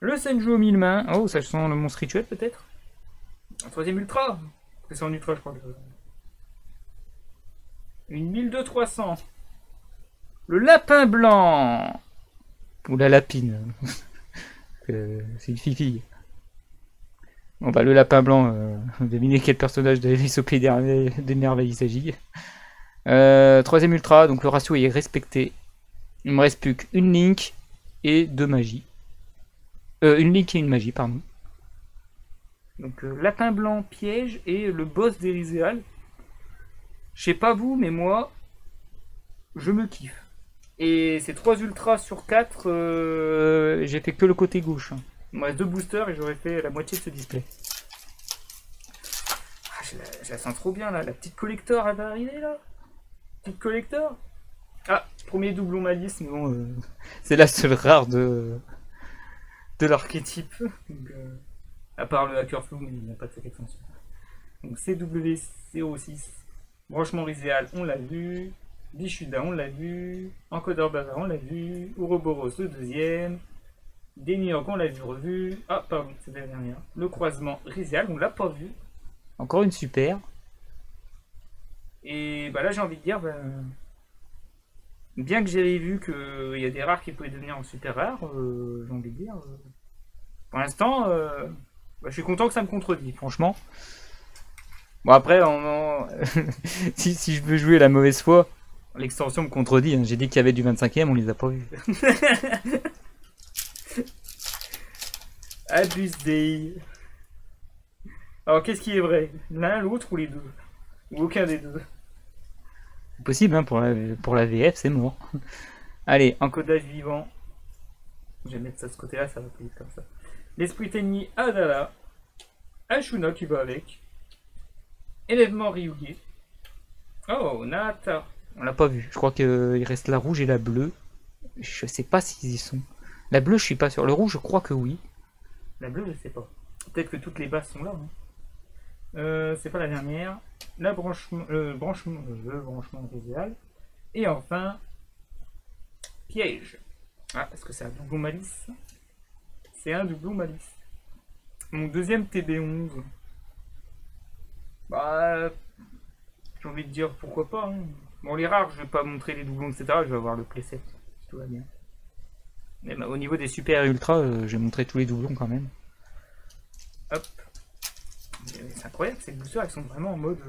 Le Senju aux 1000 mains. Oh, ça sent le monstre rituel peut-être. Un troisième ultra. C'est en ultra, je crois. Une 12300. Le lapin blanc. Ou la lapine. C'est une fille. Bon bah le lapin blanc, devinez quel personnage de l'Alice au Pays des Merveilles il s'agit. Troisième ultra, donc le ratio est respecté. Il me reste plus qu'une Link et deux magies. Une Link et une magie, pardon. Donc lapin blanc, piège et le boss des Rizéal. Je sais pas vous, mais moi, je me kiffe. Et ces 3 ultras sur 4, j'ai fait que le côté gauche. Il me reste 2 boosters et j'aurais fait la moitié de ce display. Ah, je la sens trop bien là, la petite collector elle va arriver là. Petite collector. Ah, premier doublon Malice, mais bon, c'est la seule rare de l'archétype. À part le hacker flou, mais il n'y a pas de cette extension. Donc CW06, branchement Riséal, on l'a vu. Bichuda, on l'a vu. Encodeur bavard, on l'a vu. Ouroboros, le deuxième. Denyork, on l'a vu revu. Ah, pardon, c'était la dernière. Le croisement Riséal, on l'a pas vu. Encore une super. Et bah là, j'ai envie de dire, bien que j'avais vu qu'il y a des rares qui pouvaient devenir en super rares, j'ai envie de dire, pour l'instant, je suis content que ça me contredit, franchement. Bon, après, si je veux jouer la mauvaise foi, l'extension me contredit. Hein. J'ai dit qu'il y avait du 25ème, on les a pas vus. Abusé. Alors, qu'est-ce qui est vrai? L'un, l'autre ou les deux? Ou aucun des deux? C'est possible, hein, pour la VF, c'est mort. Allez, encodage vivant. Je vais mettre ça de ce côté-là, ça va plus vite comme ça. L'esprit Tenni Adala. Ashuna qui va avec. Élèvement Ryugi. Oh, Nata. On l'a pas vu. Je crois qu'il reste la rouge et la bleue. Je sais pas s'ils y sont. La bleue, je suis pas sûr. Le rouge, je crois que oui. La bleue, je sais pas. Peut-être que toutes les bases sont là. Hein. C'est pas la dernière. Le branchement visual. Et enfin, piège. Ah, est-ce que c'est un doublon malice? C'est un doublon malice. Mon deuxième TB11. Bah, j'ai envie de dire pourquoi pas. Hein. Bon, les rares, je vais pas montrer les doublons, etc. Je vais avoir le playset, si tout va bien. Mais au niveau des super et ultra, je vais montrer tous les doublons quand même. Hop. C'est incroyable, ces boosters, ils sont vraiment en mode.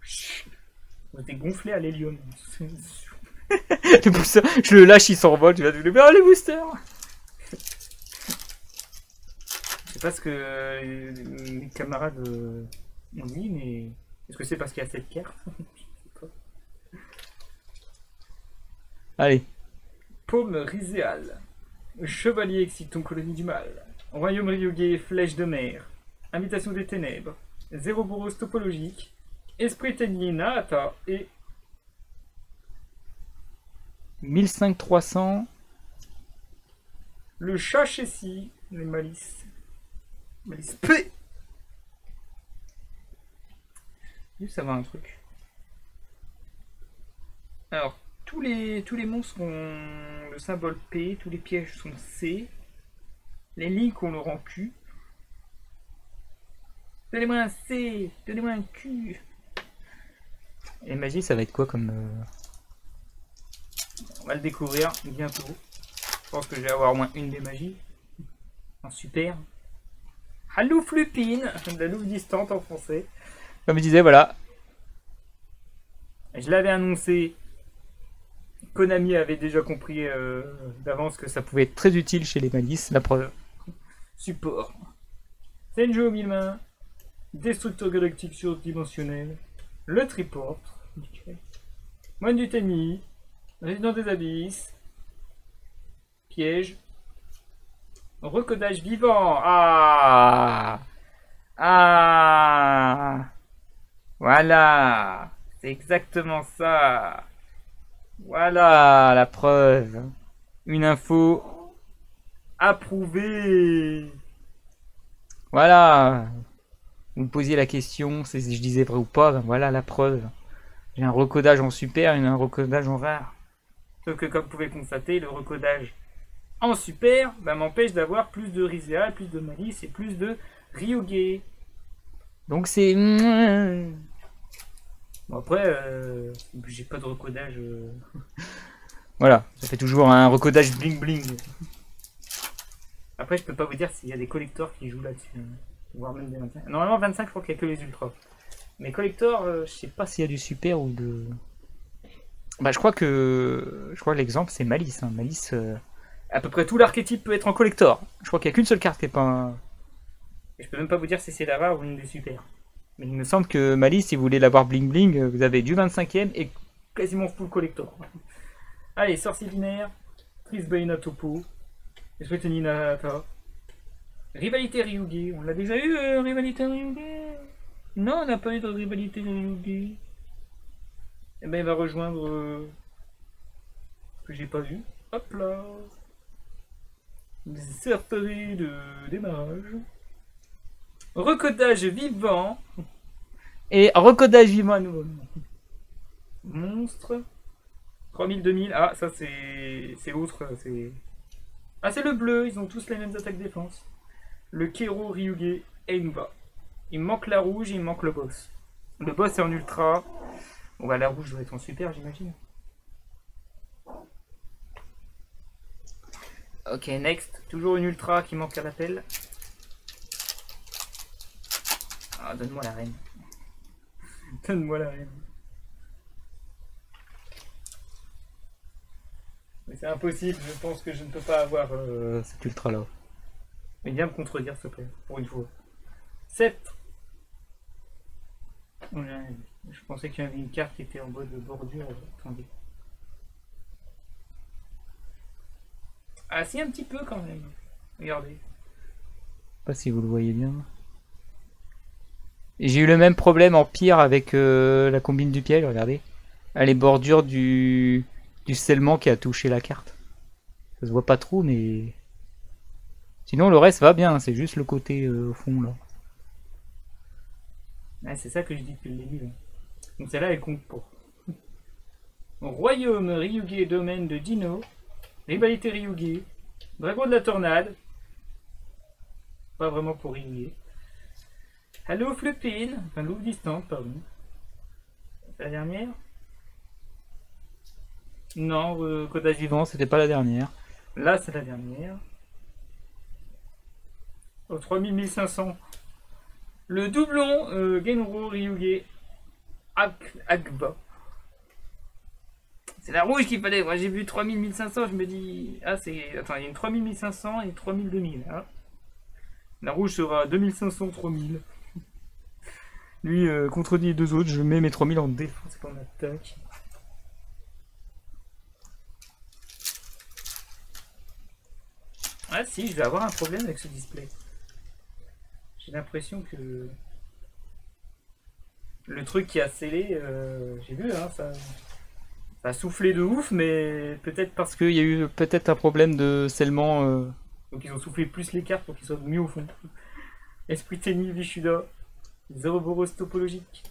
Ils ont été gonflés à l'hélium. Les boosters, je le lâche, il s'envole, tu vas te dire, les boosters! Je sais pas ce que mes camarades ont dit, mais est-ce que c'est parce qu'il y a cette carte? Allez. Paume Riséal. Chevalier excitant colonie du mal. Royaume Ryugi, flèche de mer. Invitation des ténèbres. Zéro bourreau topologique. Esprit Tenni Naata et 15300. Le chat Chessie, les malices. Malice P. Ça va un truc. Alors, tous les monstres ont le symbole P, tous les pièges sont C. Les links ont le rang Q. Donnez-moi un C, donnez-moi un Q. Et magie, ça va être quoi comme... On va le découvrir bientôt. Je pense que je vais avoir au moins une des magies. En super. Halouf Lupine, de la loupe distante en français. Comme je disais, voilà. Je l'avais annoncé. Konami avait déjà compris d'avance que ça pouvait être très utile chez les malices. La preuve. Support. Senjo aux 1000 mains. Destructeur galactique surdimensionnel. Le triport. Moine du Tenni. Résident des abysses. Piège. Recodage vivant. Ah. Ah. Voilà. C'est exactement ça. Voilà la preuve. Une info approuvée. Voilà. Vous me posiez la question, si je disais vrai ou pas, ben voilà la preuve. J'ai un recodage en super et un recodage en rare. Sauf que comme vous pouvez constater, le recodage en super m'empêche d'avoir plus de Riséal, plus de Malice et plus de Ryugi. Donc c'est... Bon après, j'ai pas de recodage... Voilà, ça fait toujours un recodage bling bling. Après je peux pas vous dire s'il y a des collectors qui jouent là-dessus. Voire même des 25. Normalement 25 je crois qu'il y a que les ultras. Mais collector, je sais pas s'il y a du super ou de... Bah je crois que l'exemple c'est Malice. Hein. Malice, à peu près tout l'archétype peut être en collector. Je crois qu'il n'y a qu'une seule carte qui est pas un... Et je peux même pas vous dire si c'est la rare ou une des super. Mais il me semble que Malice, si vous voulez l'avoir bling bling, vous avez du 25ème et quasiment full collector. Allez, sorcier binaire, Trisbaina Topo, Esprit Tenni Naata, Rivalité Ryugi. On l'a déjà eu, Rivalité Ryugi? Non, on n'a pas eu de Rivalité Ryugi. Et ben il va rejoindre... que j'ai pas vu. Hop là. Certerie de démarrage. Recodage vivant. Et recodage vivant à nouveau. Monstre. 3000, 2000. Ah, ça c'est l'autre. Ah, c'est le bleu. Ils ont tous les mêmes attaques défense. Le Kero, Ryuge et Inuba. Il me manque la rouge et il me manque le boss. Le boss est en ultra. Bon bah la rouge doit être en super, j'imagine. Ok, next. Toujours une ultra qui manque à l'appel. Ah, donne-moi la reine. Donne-moi la reine. Mais c'est impossible, je pense que je ne peux pas avoir cette ultra là. Mais viens me contredire s'il te plaît, pour une fois. 7. Je pensais qu'il y avait une carte qui était en mode bordure. Attendez. Ah si, un petit peu quand même. Regardez. Je sais pas si vous le voyez bien. J'ai eu le même problème en pire avec la combine du piège, regardez. Ah, les bordures du scellement qui a touché la carte. Ça se voit pas trop, mais... Sinon le reste va bien, c'est juste le côté au fond là. Ouais, c'est ça que je dis depuis le début. Là. Donc celle-là elle compte pour. Royaume Ryuge, domaine de Dino. Rivalité Ryuge. Dragon de la tornade. Pas vraiment pour Ryuge. Hello Flupin. Enfin Louve distante, pardon. C'est la dernière? Non, codage vivant, c'était pas la dernière. Là c'est la dernière. Au 3500. Le doublon Genro Ryuge Agba. C'est la rouge qu'il fallait. Moi j'ai vu 3000, 1500, je me dis. Ah, c'est. Attends, il y a une 3000, 1500 et 3000, 2000. Hein. La rouge sera 2500, 3000. Lui contredit les deux autres. Je mets mes 3000 en défense et en attaque. Ah, si, je vais avoir un problème avec ce display. J'ai l'impression que. Le truc qui a scellé, j'ai vu, hein, ça a soufflé de ouf, mais peut-être parce qu'il y a eu peut-être un problème de scellement. Donc ils ont soufflé plus les cartes pour qu'ils soient mieux au fond. Esprit Tennis, Vishuda, Zoroboros topologique,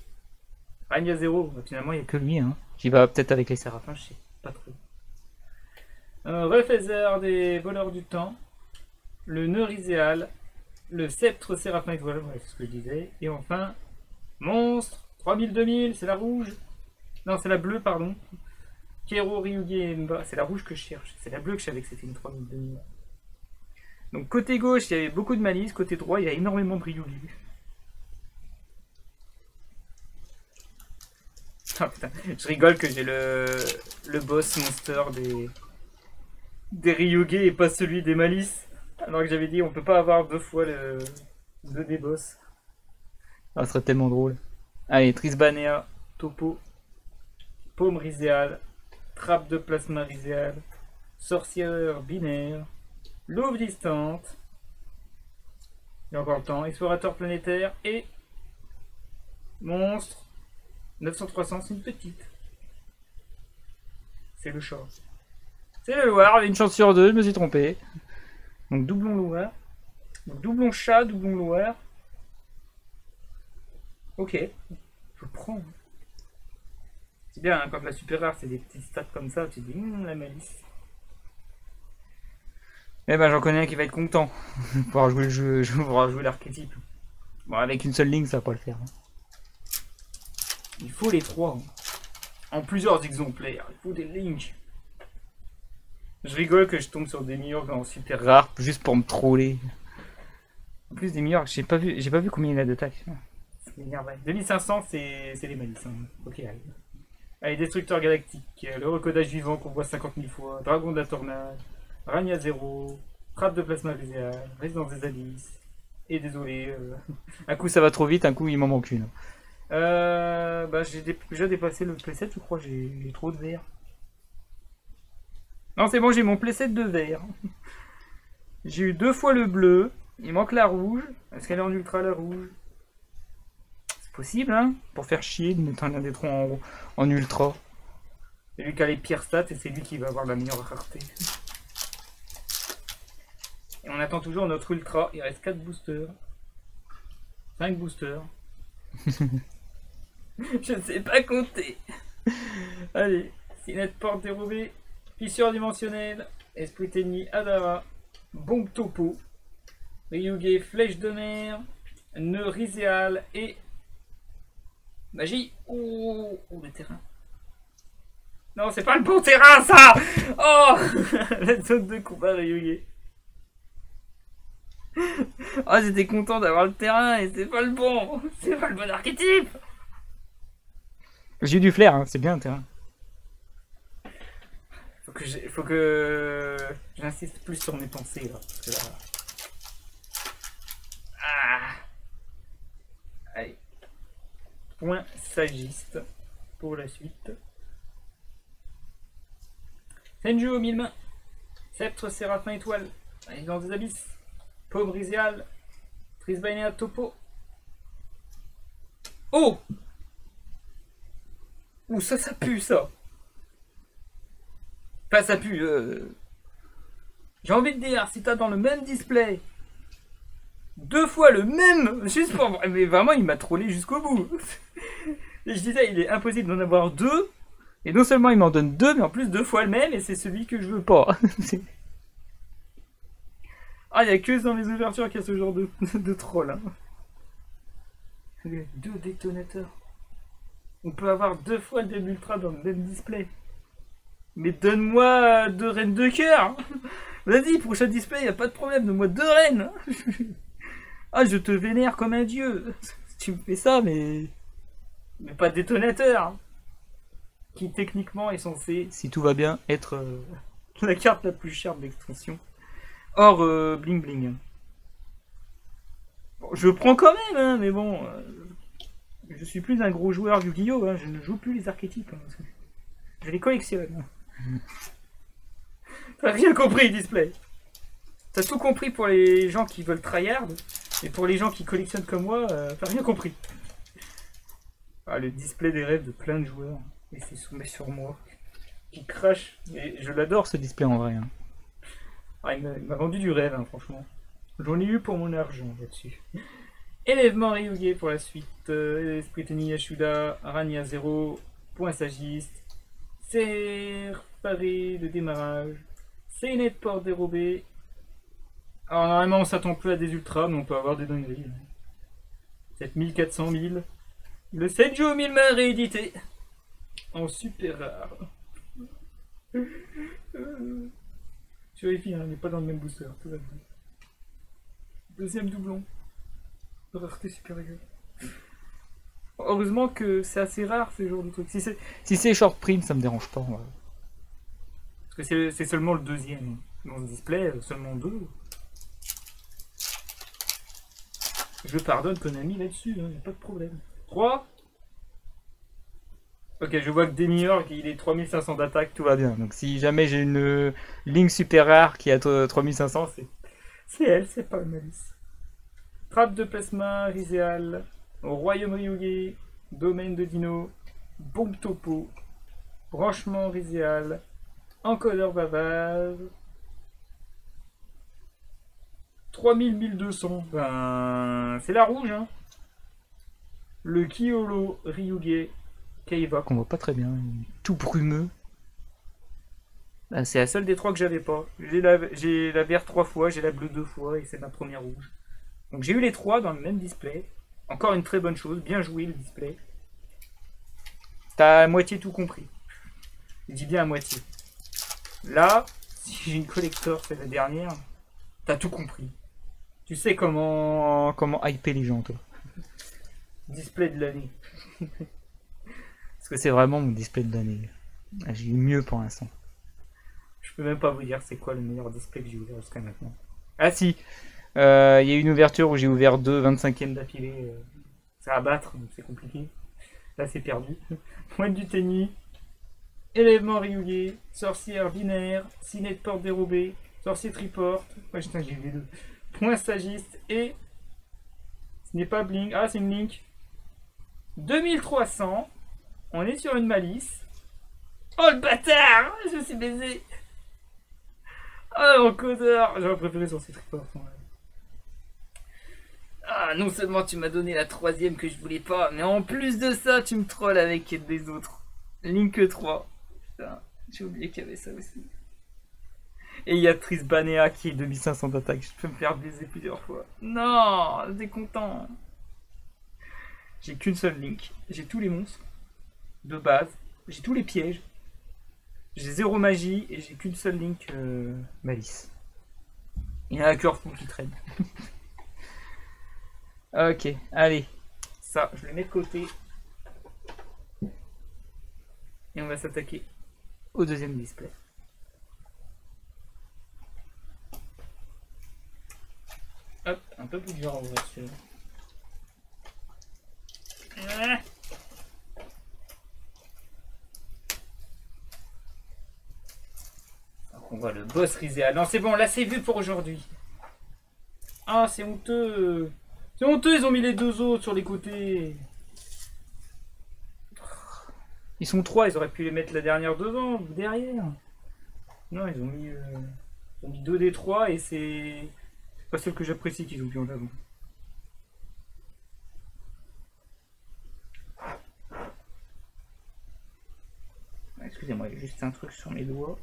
Ragna 0, bah, finalement il n'y a que lui, hein. J'y vais peut-être avec les Séraphins, je sais pas trop. Refaiser des voleurs du temps, le Neurizéal, le Sceptre Séraphin étoile, ouais, c'est ce que je disais, et enfin, Monstre, 3000, 2000, c'est la rouge. Non, c'est la bleue, pardon. Kero, Ryuge, Mba. C'est la rouge que je cherche. C'est la bleue que je savais que c'était une 3000, 2000. Donc côté gauche, il y avait beaucoup de malice. Côté droit, il y a énormément de Ryuge. Ah putain, je rigole que j'ai le boss monster des Ryuge et pas celui des malices. Alors que j'avais dit on peut pas avoir deux fois le des boss. Ah, ce serait tellement drôle. Allez, Trisbanea, Topo, Paume Rizéal, Trappe de plasma Rizéal, Sorcière binaire, Louve distante, il y a encore le temps, Explorateur planétaire et Monstre. 900-300, c'est une petite. C'est le chat. C'est le Loir, une chance sur deux, je me suis trompé. Donc doublon Loir. Donc doublon chat, doublon Loir. Ok, je prends. C'est bien, hein, quand la super rare, c'est des petits stats comme ça, tu te dis, la malice. Eh ben, j'en connais un qui va être content. Pouvoir jouer le jeu, je vais pouvoir jouer l'archétype. Bon, avec une seule ligne, ça va pas le faire. Hein. Il faut les trois. Hein. En plusieurs exemplaires, il faut des lignes. Je rigole que je tombe sur des Miorg en super rare, juste pour me troller. En plus, des Miorg, j'ai pas vu combien il a d'attaque. 2500, c'est les malices. Hein. Ok, allez. Allez, Destructeur Galactique, le recodage vivant qu'on voit 50 000 fois, Dragon de la Tornade, Ragna 0, Trappe de plasma Rizéal, Résidence des Abysses, et désolé, un coup ça va trop vite, un coup il m'en manque une. Bah, j'ai déjà dépassé le playset, je crois, j'ai trop de verre. Non, c'est bon, j'ai mon playset de verre. J'ai eu 2 fois le bleu, il manque la rouge, est-ce qu'elle est en ultra la rouge? Possible, hein, pour faire chier de mettre un indétron en ultra. C'est lui qui a les pires stats et c'est lui qui va avoir la meilleure rareté. Et on attend toujours notre ultra, il reste 4 boosters. 5 boosters. Je ne sais pas compter. Allez, Sinette porte dérobée, fissure dimensionnelle, esprit ennemi Adara, bombe topo, Ryuge flèche de mer, nœud riséal et magie. Oh, le terrain. Non, c'est pas le bon terrain ça. Oh, la zone de combat Ryuge. Oh, j'étais content d'avoir le terrain et c'est pas le bon. C'est pas le bon archétype. J'ai eu du flair, hein, c'est bien le terrain. Faut que j'insiste plus sur mes pensées là. Parce que là... Ah. Allez. Point sagiste pour la suite. Senju aux 1000 mains. Sceptre Séraphin étoile. Alliance des abysses. Paume riséal. Trisbainea topo. Oh! Ouh, ça pue ça! Pas ça pue, j'ai envie de dire, si t'as dans le même display 2 fois le même, juste pour... Mais vraiment, il m'a trollé jusqu'au bout. Et je disais, il est impossible d'en avoir 2. Et non seulement il m'en donne 2, mais en plus 2 fois le même, et c'est celui que je veux pas. Ah, il n'y a que dans les ouvertures qu'il y a ce genre de troll. Hein. 2 détonateurs. On peut avoir 2 fois le début ultra dans le même display. Mais donne-moi 2 reines de cœur. Vas-y, prochain display, y a pas de problème, donne-moi 2 reines. Ah, je te vénère comme un dieu. Tu me fais ça, mais pas de détonateur. Qui techniquement est censé, si tout va bien, être la carte la plus chère de l'extension. Or, bling bling. Bon, je prends quand même, hein, mais bon... je suis plus un gros joueur Yu-Gi-Oh! Hein, je ne joue plus les archétypes. Hein, je les collectionne. T'as rien compris, display. T'as tout compris pour les gens qui veulent tryhard, et pour les gens qui collectionnent comme moi, t'as rien compris. Ah, le display des rêves de plein de joueurs. Et c'est soumis sur moi. Qui crache. Et je l'adore ce display en vrai. Hein. Ah, il m'a vendu du rêve, hein, franchement. J'en ai eu pour mon argent là-dessus. Élèvement Ryuge pour la suite. Esprit Tenni Yashuda, Arania 0, point sagiste. Serre paré de démarrage. Seinet porte dérobée. Alors normalement on s'attend plus à des ultras, mais on peut avoir des dingueries. 7400 000. Le Senju aux 1000 mains réédité. En super rare. Je vérifie, hein, il n'est pas dans le même booster. Tout va bien. Deuxième doublon. Rareté supérieure. Heureusement que c'est assez rare ce genre de trucs. Si c'est short print, ça me dérange pas. Ouais. Parce que c'est seulement le deuxième. Dans ce display, seulement 2. Je pardonne Konami là-dessus, hein, y a pas de problème. 3. Ok, je vois que demi-heure, il est 3500 d'attaque, tout va bien. Donc si jamais j'ai une ligne super rare qui a 3500, c'est elle, c'est pas le malice. Trappe de plasma, riséal, royaume Ryuge, domaine de dino, bombe topo, branchement riséal, encodeur bavard, 1200, ben c'est la rouge, hein. Le Kyolo Ryuge Kaiba, qu'on voit pas très bien, tout brumeux. Ben, c'est la seule des 3 que j'avais pas. J'ai la verte 3 fois, j'ai la bleue 2 fois, et c'est ma première rouge. Donc j'ai eu les 3 dans le même display. Encore une très bonne chose, bien joué le display. T'as à moitié tout compris. Je dis bien à moitié. Là, si j'ai une collector, c'est la dernière, t'as tout compris. Tu sais comment hyper les gens, toi. Display de l'année. Parce que c'est vraiment mon display de l'année. J'ai eu mieux pour l'instant. Je peux même pas vous dire c'est quoi le meilleur display que j'ai ouvert jusqu'à maintenant. Ah si, il y a une ouverture où j'ai ouvert 2 25e d'affilée. C'est à battre, donc c'est compliqué. Là c'est perdu. Pointe du tennis. Élément Ryuge, sorcière binaire, ciné de porte dérobée, sorcier triporte. Ouais, putain, j'ai vu les 2. Point sagiste et. Ce n'est pas bling. Ah, c'est une link. 2300. On est sur une malice. Oh le bâtard! Je me suis baisé. Oh mon codeur! J'aurais préféré sorcier triporte. Ouais. Ah, Ah, non seulement tu m'as donné la troisième que je voulais pas, mais en plus de ça, tu me trolls avec des autres. Link 3. Putain, j'ai oublié qu'il y avait ça aussi. Et il y a Trisbanea qui est 2500 d'attaque. Je peux me faire baiser plusieurs fois. Non, t'es content. J'ai qu'une seule Link. J'ai tous les monstres de base. J'ai tous les pièges. J'ai 0 magie et j'ai qu'une seule Link Malice. Il y a un cœur fou qui traîne. Ok, allez. Ça, je le mets de côté. Et on va s'attaquer au deuxième display. Hop, un peu plus dur en vrai celui-là. On voit le boss Rizéal. Non, c'est bon, là c'est vu pour aujourd'hui. Ah, c'est honteux. C'est honteux, ils ont mis les deux autres sur les côtés. Ils sont trois, ils auraient pu les mettre la dernière devant ou derrière. Non, ils ont mis 2 des 3 et c'est pas celle que j'apprécie qu'ils ont mis en avant. Excusez-moi, il y a juste un truc sur mes doigts.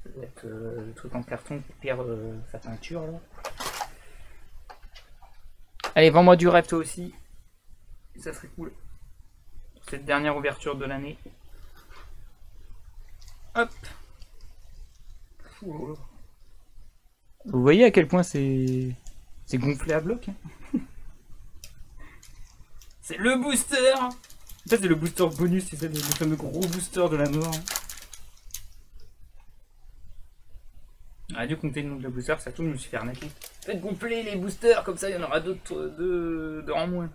Ça doit être le truc en carton qui perd sa peinture là. Allez, vends-moi du rêve toi aussi. Ça serait cool. Cette dernière ouverture de l'année. Hop. Vous voyez à quel point c'est gonflé à bloc. C'est le booster. En fait, c'est le booster bonus, c'est le fameux gros booster de la mort. On a dû compter le nombre de boosters, ça tout, je me suis fait arnaquer. Faites gonfler les boosters, comme ça il y en aura d'autres de en moins.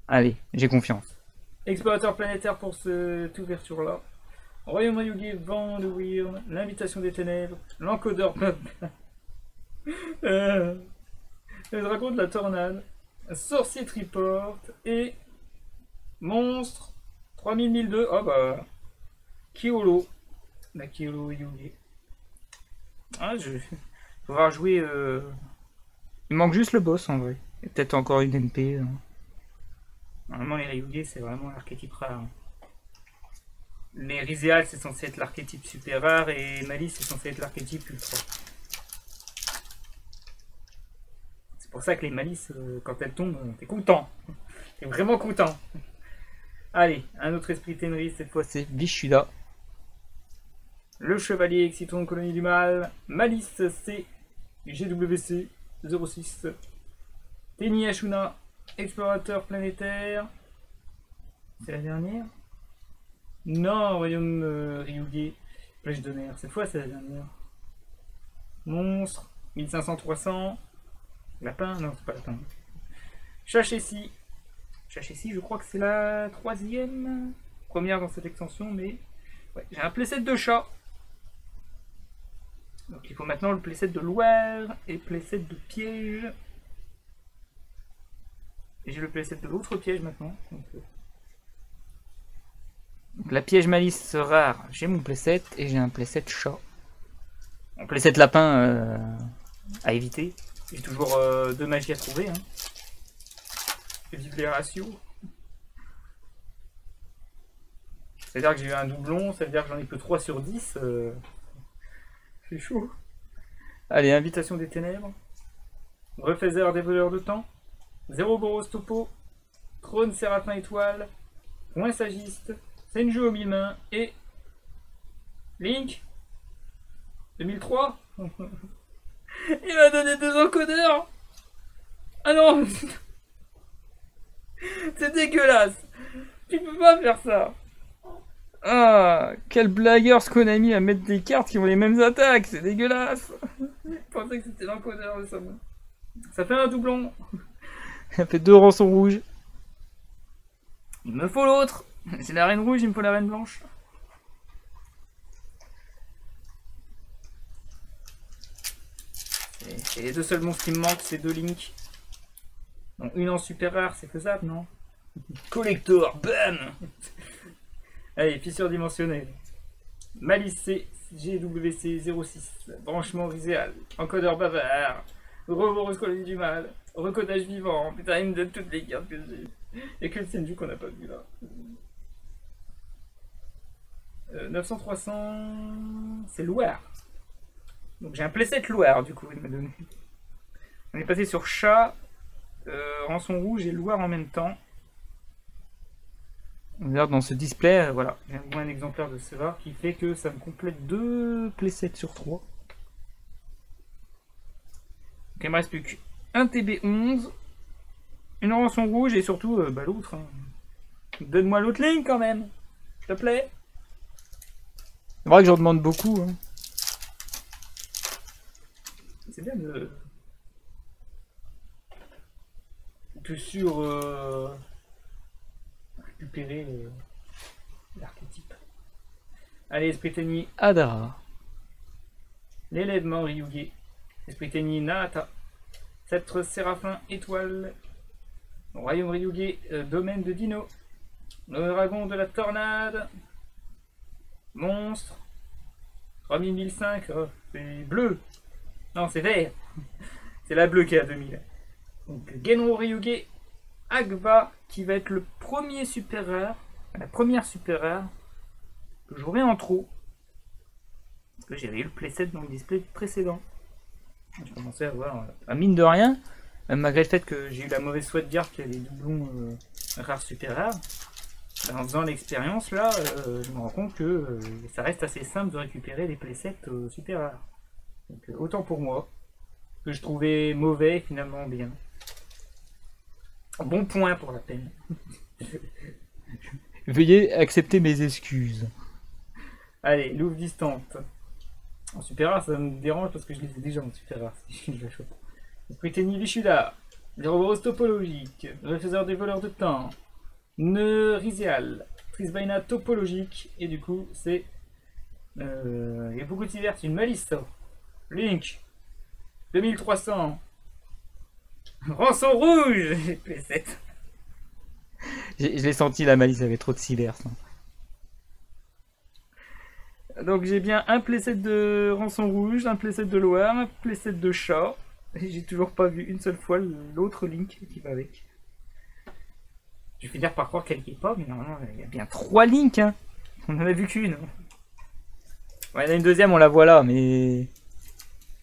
Allez, j'ai confiance. Explorateur planétaire pour cette ouverture-là. Royaume Ryugi, vent de Wyrm, l'invitation des ténèbres, l'encodeur le dragon de la tornade, sorcier triporte et monstre 3000-1002. Oh bah, Kyolo. La Kyolo Yugi. Ah, je vais pouvoir jouer. Il manque juste le boss en vrai. Et peut-être encore une MP. Normalement, les Ryugi, c'est vraiment l'archétype rare. Les Rizéal, c'est censé être l'archétype super rare. Et Malice, c'est censé être l'archétype ultra. C'est pour ça que les Malices, quand elles tombent, t'es content. T'es vraiment content. Allez, un autre esprit Tenri, cette fois c'est Vishuda. Le chevalier Exciton, colonie du mal. Malice C. GWC 06. Tenny Ashuna, explorateur planétaire. C'est la dernière? Non, royaume Ryugi, flèche de mer. Cette fois c'est la dernière. Monstre 1500-300. Lapin? Non, c'est pas lapin. Chachessi. Chachessi, je crois que c'est la troisième. Première dans cette extension, mais ouais, j'ai un playset de chat. Donc il faut maintenant le playset de Loire et playset de piège. Et j'ai le playset de l'autre piège maintenant. Donc la piège malice rare, j'ai mon playset et j'ai un playset chat. Un playset lapin à éviter. J'ai toujours 2 magies à trouver. Hein. Vive les ratios. C'est-à-dire que j'ai eu un doublon, ça veut dire que j'en ai que 3 sur 10. C'est chaud. Allez, invitation des ténèbres. Refaiseur des voleurs de temps. Zéro Boros Topo. Trône Séraphin Étoile. Point Sagiste. Senju aux 1000 mains. Et Link 2003. Il m'a donné 2 encodeurs. Ah non. C'est dégueulasse. Tu peux pas faire ça. Ah, quel blagueur ce Konami à mettre des cartes qui ont les mêmes attaques, c'est dégueulasse. Je pensais que c'était l'encodeur de ça. Ça fait un doublon. Ça fait 2 rançons rouges. Il me faut l'autre. C'est la reine rouge, il me faut la reine blanche. C'est les 2 seuls monstres qui me manquent, c'est 2 Link. Donc une en super rare, c'est faisable, non? Collector, bam. Allez, fissure dimensionnelle. Malice C, GWC06, branchement Riséal, encodeur bavard, Ouroboros colonie du mal, recodage vivant, putain il me donne toutes les cartes que j'ai. Et que le Senju qu'on n'a pas vu là. 900-300... c'est Loire. Donc j'ai un playset Loire du coup il m'a donné. On est passé sur chat, rançon rouge et Loire en même temps. Regarde dans ce display, voilà, j'ai un exemplaire de Sevar qui fait que ça me complète 2 playsets sur 3. Donc il me reste plus qu'un TB11, une rançon rouge et surtout bah, l'autre. Hein. Donne-moi l'autre ligne quand même, s'il te plaît. C'est vrai que j'en demande beaucoup. Hein. C'est bien de sur récupérer l'archétype. Allez, Esprit Tenni Adara. L'élèvement Ryuge. Esprit Tenni Nahata. Sceptre Séraphin Étoile. Royaume Ryuge, domaine de Dino. Le dragon de la tornade. Monstre. 3005. Oh, c'est bleu. Non, c'est vert. C'est la bleue qui est à 2000. Donc Genro Ryuge Agba qui va être le premier super rare, la première super rare que j'aurai en trop. Parce que j'avais eu le playset dans le display précédent. Je commençais à voir, mine de rien, même malgré le fait que j'ai eu la mauvaise foi de dire qu'il y a des doublons rares super rares, en faisant l'expérience là, je me rends compte que ça reste assez simple de récupérer les playsets super rares. Donc autant pour moi, que je trouvais mauvais finalement bien. Bon point pour la peine. Veuillez accepter mes excuses. Allez, Louve distante. En super rare, ça me dérange parce que je les ai déjà en super rare. Si je la chope. Esprit Tenni Vishuda. Les robots topologiques. Le faiseur des voleurs de temps. Neurizial. Trisbaina topologique. Et du coup, c'est. Il y a beaucoup de divers. Une malice. Link. 2300. Rançon rouge. P7. Je l'ai senti, la malice avait trop de cyber. Donc j'ai bien un playset de rançon rouge, un playset de Loire, un playset de chat. Et j'ai toujours pas vu une seule fois l'autre Link qui va avec. Je vais finir par croire qu'elle n'y est pas, mais normalement il y a bien 3 Links. Hein. On en a vu qu'une. Ouais, il y en a une deuxième, on la voit là, mais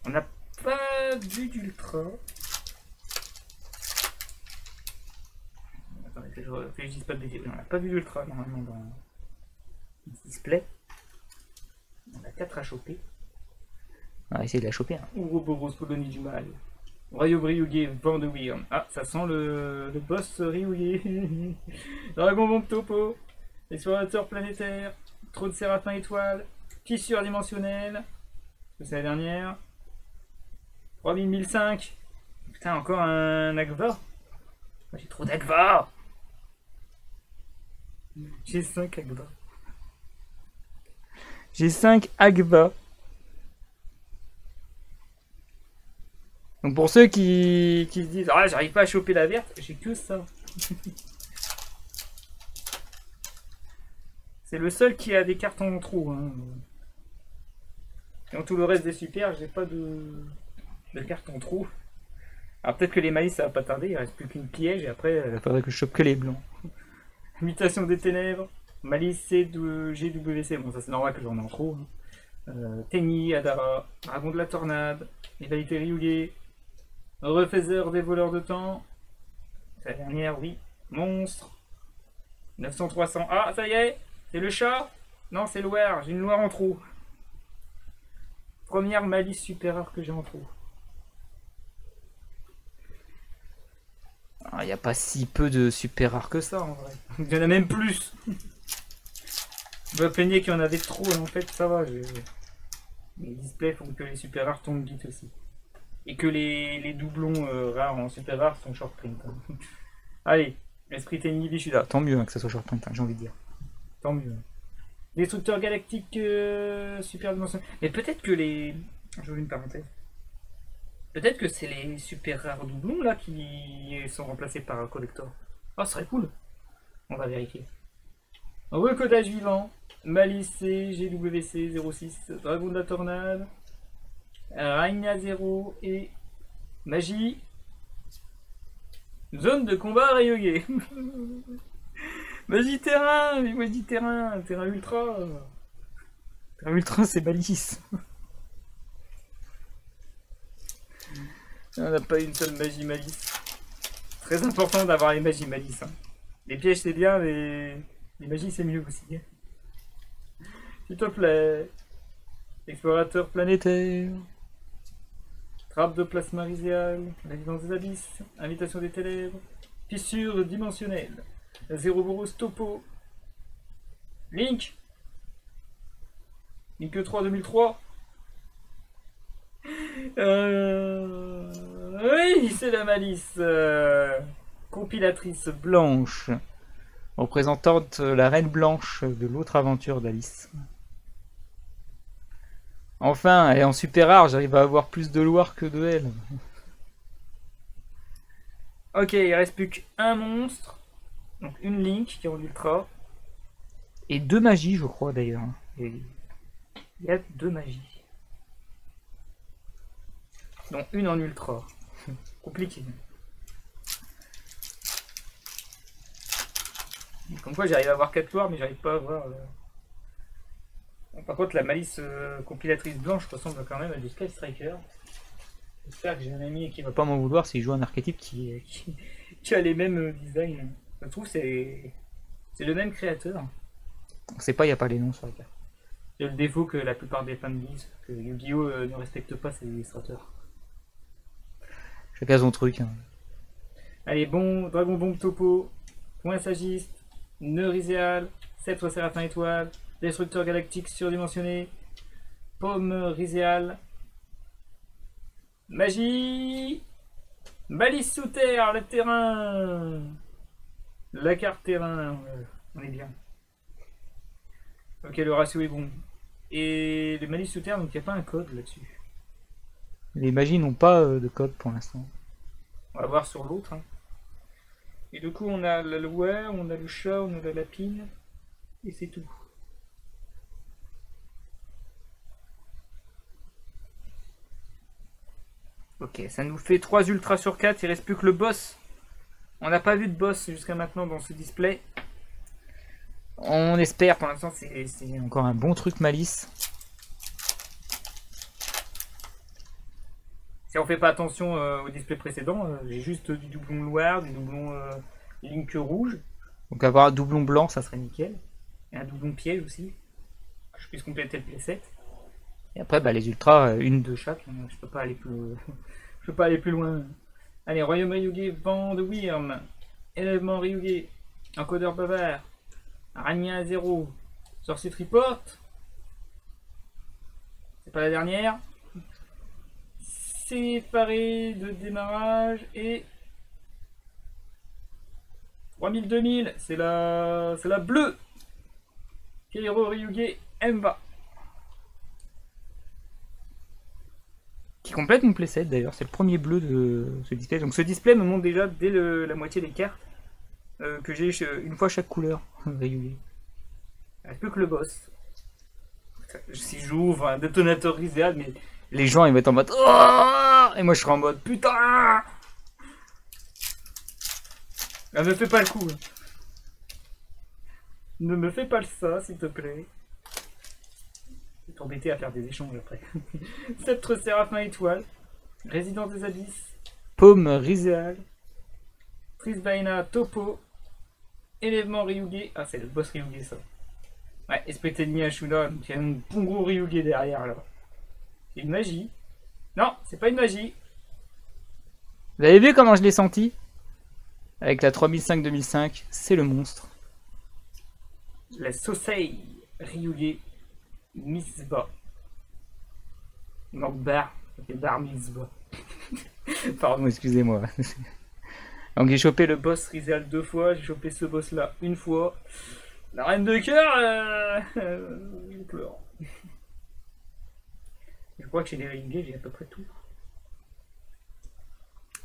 on n'a pas vu d'ultra. Attendez, que je dise pas de bêtises. On n'a pas vu d'ultra normalement dans le display. On a 4 à choper. On va essayer de la choper. Hein. Ouroboros, colonie du mal. Royaume Ryuge, vent de Wyrm. Ah, ça sent le boss Ryuge. Dragon bombe topo. Explorateur planétaire. Trône séraphin étoile. Fissure dimensionnelle. C'est la dernière. 3005. Putain, encore un Agva. J'ai trop d'Agva. J'ai 5 Agva. J'ai 5 Agva. Donc pour ceux qui se disent ah j'arrive pas à choper la verte, j'ai que ça. C'est le seul qui a des cartes en trop. Hein. Dans tout le reste des super, j'ai pas de cartes en trop. Alors peut-être que les malices ça va pas tarder, il reste plus qu'une piège et après il faudrait que je chope que les blancs. Mutation des ténèbres, malice C de GWC, bon ça c'est normal que j'en ai en trop. Hein. Tenni, Adara, dragon de la tornade, rivalité Ryuge, refaiseur des voleurs de temps, c'est la dernière, oui, monstre, 900-300, ah ça y est, c'est le chat, non c'est Loire, j'ai une Loire en trop. Première malice super rare que j'ai en trop. Il n'y a pas si peu de super rares que ça en vrai. Il y en a même plus. Je me plaignais qu'il y en avait trop et en fait ça va. Les displays font que les super rares tombent vite aussi. Et que les doublons rares en super rares sont short print. Hein. Allez, Esprit Tenni Vishuda. Tant mieux hein, que ça soit short print, hein, j'ai envie de dire. Tant mieux. Destructeur galactique super dimensionnel. Mais peut-être que les. J'ouvre une parenthèse. Peut-être que c'est les super rares doublons là qui sont remplacés par un collector. Oh, ce serait cool. On va vérifier. Recodage vivant. Malice C, GWC 06, Dragon de la Tornade, Ragna 0 et Magie. Zone de combat Ryuge. Magie terrain, mais magie terrain, terrain ultra. Terrain ultra c'est Malice. On n'a pas une seule magie Malice. Très important d'avoir les magies Malice. Hein. Les pièges c'est bien, mais les magies c'est mieux aussi. S'il te plaît. Explorateur planétaire. Trappe de plasma riséal. La vivance des abysses. Invitation des ténèbres. Fissure dimensionnelle. Zéro Boros Topo. Link. Link 3 2003. Oui, c'est la Malice. Compilatrice blanche. Représentante la reine blanche de l'autre aventure d'Alice. Enfin, elle est en super rare, j'arrive à avoir plus de loire que de elle. Ok, il reste plus qu'un monstre. Donc une Link qui est en ultra. Et 2 magies, je crois d'ailleurs. Il y a 2 magies. Dont une en ultra. Compliqué. Comme quoi j'arrive à avoir 4 loires, mais j'arrive pas à avoir... Par contre, la Malice compilatrice blanche ressemble quand même à du Sky Striker. J'espère que j'ai un ami qui va pas m'en vouloir s'il joue un archétype qui a les mêmes designs. Je trouve que c'est le même créateur. On sait pas, il n'y a pas les noms sur la carte. C'est le défaut que la plupart des fans disent, que Yu-Gi-Oh ne respecte pas ses illustrateurs. Chacun son truc. Hein. Allez, bon, Dragon Bombe Topo, Point Sagiste, Nœud Riséal, Sceptre Séraphin Étoile, Destructeur Galactique surdimensionné, Paume Riséal, Magie, Malice sous terre, le terrain, la carte terrain, on est bien. Ok, le ratio est bon. Et le Malice sous terre, donc il n'y a pas un code là-dessus. Les magies n'ont pas de code pour l'instant. On va voir sur l'autre. Hein. Et du coup, on a la loi, on a le chat, on a la lapine, et c'est tout. Ok, ça nous fait 3 ultras sur 4, il reste plus que le boss. On n'a pas vu de boss jusqu'à maintenant dans ce display. On espère, pour l'instant c'est encore un bon truc Malice. Si on fait pas attention au display précédent, j'ai juste du doublon noir, du doublon Link rouge. Donc avoir un doublon blanc, ça serait nickel. Et un doublon piège aussi. Que je puisse compléter le playset. Et après, bah, les ultras, une de chaque. Je peux pas aller plus, je peux pas aller plus loin. Allez, Royaume Ryuge, Vent de Wyrm, Élèvement Ryuge, Encodeur Bavard, Ragna 0, Sorcier Triporte. C'est pas la dernière. Séparé de démarrage et 3000 2000, c'est la bleue. Keiro Ryuge Emba. Qui complète mon playset d'ailleurs, c'est le premier bleu de ce display. Donc ce display me montre déjà dès la moitié des cartes que j'ai une fois chaque couleur. Ryuge. Il reste plus que le boss. Si j'ouvre un détonateur Riséal, mais les gens ils vont être en mode oh, et moi je serai en mode putain. Ne me fais pas le coup. Ne me fais pas ça s'il te plaît. Je vais t'embêter à faire des échanges après. Sceptre Séraphin Étoile, Résident des Abysses, Paume Riséal, Trisbaina Topo, Élèvement Ryuge. Ah c'est le boss Ryuge ça. Ouais, Esprit ennemi Ashuna, donc il y a un bon gros Ryuge derrière là. C'est une magie. Non, c'est pas une magie. Vous avez vu comment je l'ai senti? Avec la 3005-2005, c'est le monstre. La Sosei Ryuge Misba. Donc Bar, c'est Bar Misba. Pardon, excusez-moi. Donc j'ai chopé le boss Riséal 2 fois, j'ai chopé ce boss là une fois. La reine de cœur, je pleure. Je crois que chez les Ryuge, j'ai à peu près tout.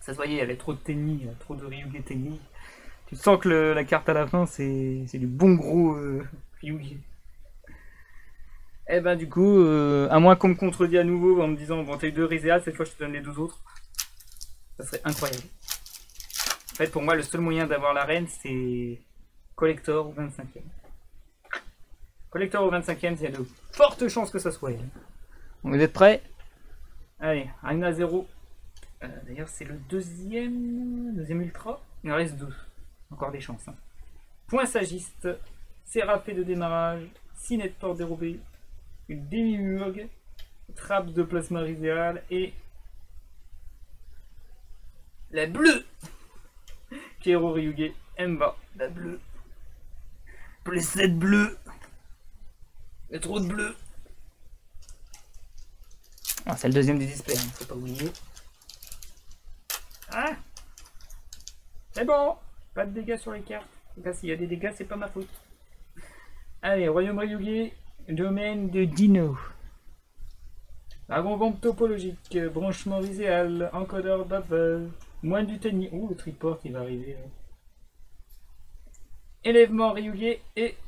Ça se voyait, il y avait trop de Tenni, trop de Ryuge Tenni. Tu sens que la carte à la fin, c'est du bon gros Ryugi. Eh ben du coup, à moins qu'on me contredise à nouveau en me disant bon t'as eu 2 Rizéal, cette fois je te donne les 2 autres. Ça serait incroyable. En fait pour moi le seul moyen d'avoir la reine c'est collector au 25e. Collector au 25e, il y a de fortes chances que ça soit elle. Vous êtes prêts? Allez, Arena 0. D'ailleurs c'est le deuxième ultra. Il en reste 2. Encore des chances. Hein. Point sagiste, Sérapé de démarrage, Cinet de porte dérobée, une Demi-Murgue, Trappe de plasma Rizéal et la bleue Kero Ryuge Emba, la bleue. Playset bleu. Il y a trop de bleu. Ah, c'est le deuxième du display, hein, faut pas oublier. Ah, c'est bon. Pas de dégâts sur les cartes. Là, s'il y a des dégâts, c'est pas ma faute. Allez, Royaume Ryuge, domaine de Dino. Dragon bombe topologique, branchement Rizéal, encodeur Bubble, moins du tennis. Ouh, le triport qui va arriver. Là. Élèvement Ryuge et...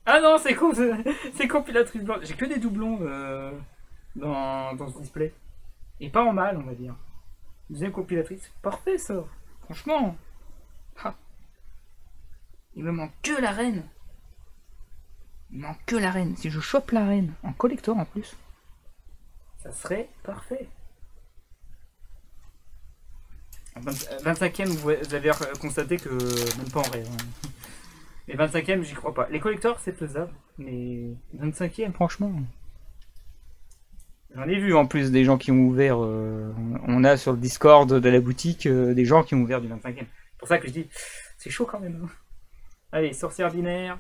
Ah non, c'est con, c'est compilatrice blanche. J'ai que des doublons dans ce display. Et pas en mal, on va dire. Deuxième compilatrice. Parfait, ça. Franchement. Ha. Il me manque que la reine. Il me manque que la reine. Si je chope la reine, en collector en plus, ça serait parfait. 25e, vous avez constaté que même pas en rêve. Hein. Les 25e, j'y crois pas. Les collectors, c'est faisable. Mais 25e, franchement. J'en ai vu en plus des gens qui ont ouvert. On a sur le Discord de la boutique des gens qui ont ouvert du 25e. C'est pour ça que je dis, c'est chaud quand même. Hein. Allez, sorcière binaire,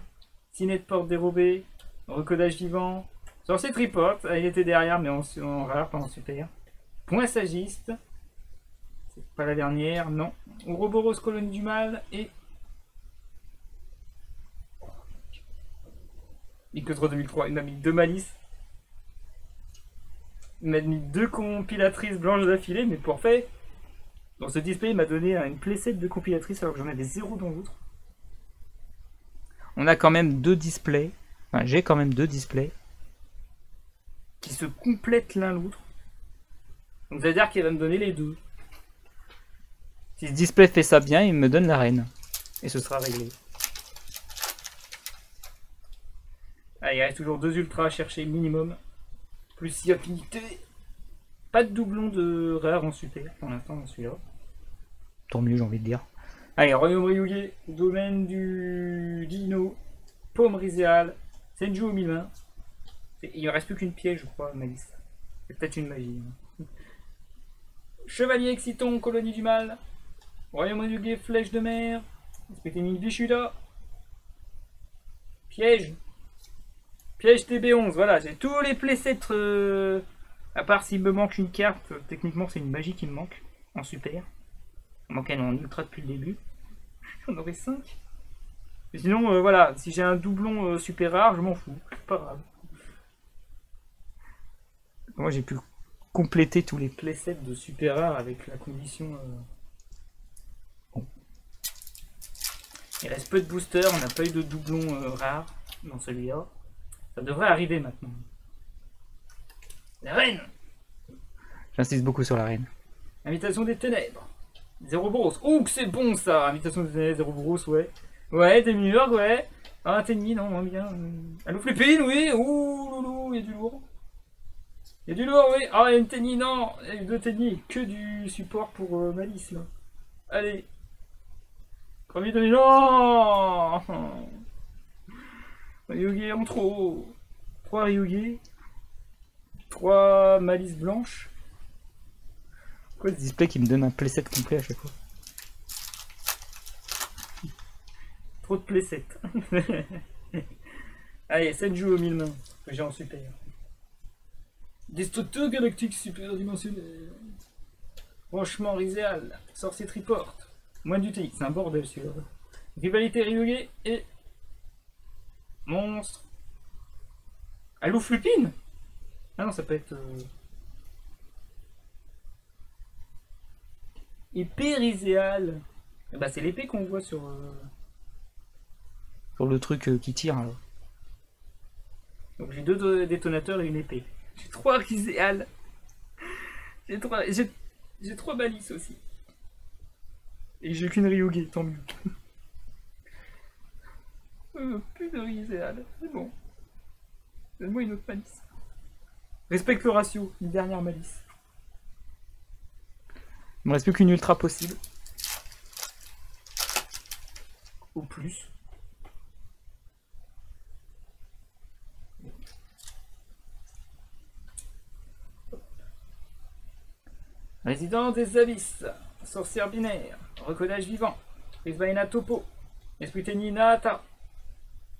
ciné de porte dérobée, recodage vivant, sorcier tripote. Il était derrière, mais en rare, pas en super. Point sagiste. C'est pas la dernière, non. Ouroboros, colonie du mal et. Icotro 2003, il m'a mis 2 malices. Il m'a mis 2 compilatrices blanches d'affilée, mais pour fait, dans ce display, il m'a donné une playset de compilatrices alors que j'en avais 0 dans l'autre. On a quand même 2 displays, enfin j'ai quand même 2 displays qui se complètent l'un l'autre. Donc ça veut dire qu'il va me donner les 2. Si ce display fait ça bien, il me donne la reine. Et ce sera réglé. Allez, il reste toujours 2 ultras à chercher minimum. Plus 6 affinités. Pas de doublon de rare en super pour l'instant dans celui-là. Tant mieux, j'ai envie de dire. Allez, Royaume Ryuge, domaine du Dino, Paume Rizéal, Senju au 1020. Il ne reste plus qu'une piège, je crois, Malice. C'est peut-être une magie. Hein. Chevalier Exciton, colonie du mal. Royaume Ryuge, flèche de mer. Spéténique Vishuda. Piège. Piège TB11, voilà, j'ai tous les playsets, à part s'il me manque une carte, techniquement c'est une magie qui me manque, en super. Il manque elle en ultra depuis le début. J'en aurais 5. Mais sinon, voilà, si j'ai un doublon super rare, je m'en fous, c'est pas grave. Moi j'ai pu compléter tous les playsets de super rare avec la condition... Bon. Il reste peu de boosters, on n'a pas eu de doublon rare dans celui-là. Ça devrait arriver maintenant. La reine. J'insiste beaucoup sur la reine. Invitation des ténèbres. Zéroboros. Ouh que c'est bon ça. Invitation des ténèbres, Zéroboros, ouais. Ouais, Demi-Murgue, ouais. Ah, un Tenny, non, moins bien. Allo Flipine, oui. Ouh, loulou, il y a du lourd. Il y a du lourd, oui. Ah, il y a une Tenny, non. Il y a 2 Tenny. Que du support pour Malice, là. Allez. Premier Tenny, non. Ryuge en trop. 3 Ryuge. 3 malices blanches. Pourquoi ce display qui me donne un playset complet à chaque fois? Trop de playsets. Allez, 7 jeux au 1000 mains que j'ai en super. Destructeur galactique super dimensionnel. Branchement Rizéal. Sorcier triporte. Moins du TX, c'est un bordel celui-là. Rivalité Ryuge et monstre. Allo Flupine. Ah non, ça peut être... Épée Riséal. Bah c'est l'épée qu'on voit sur... Sur le truc qui tire. Là. Donc j'ai 2 détonateurs et une épée. J'ai 3 Riséal. J'ai 3 balises aussi. Et j'ai qu'une Ryuge, tant mieux. Plus de Riséal, c'est bon. Donne-moi une autre malice. Respecte le ratio, une dernière malice. Il me reste plus qu'une ultra possible. Au plus. Résident des abysses, sorcière binaire, recodage vivant, Prisbaena Topo, Esprit Tenni Naata.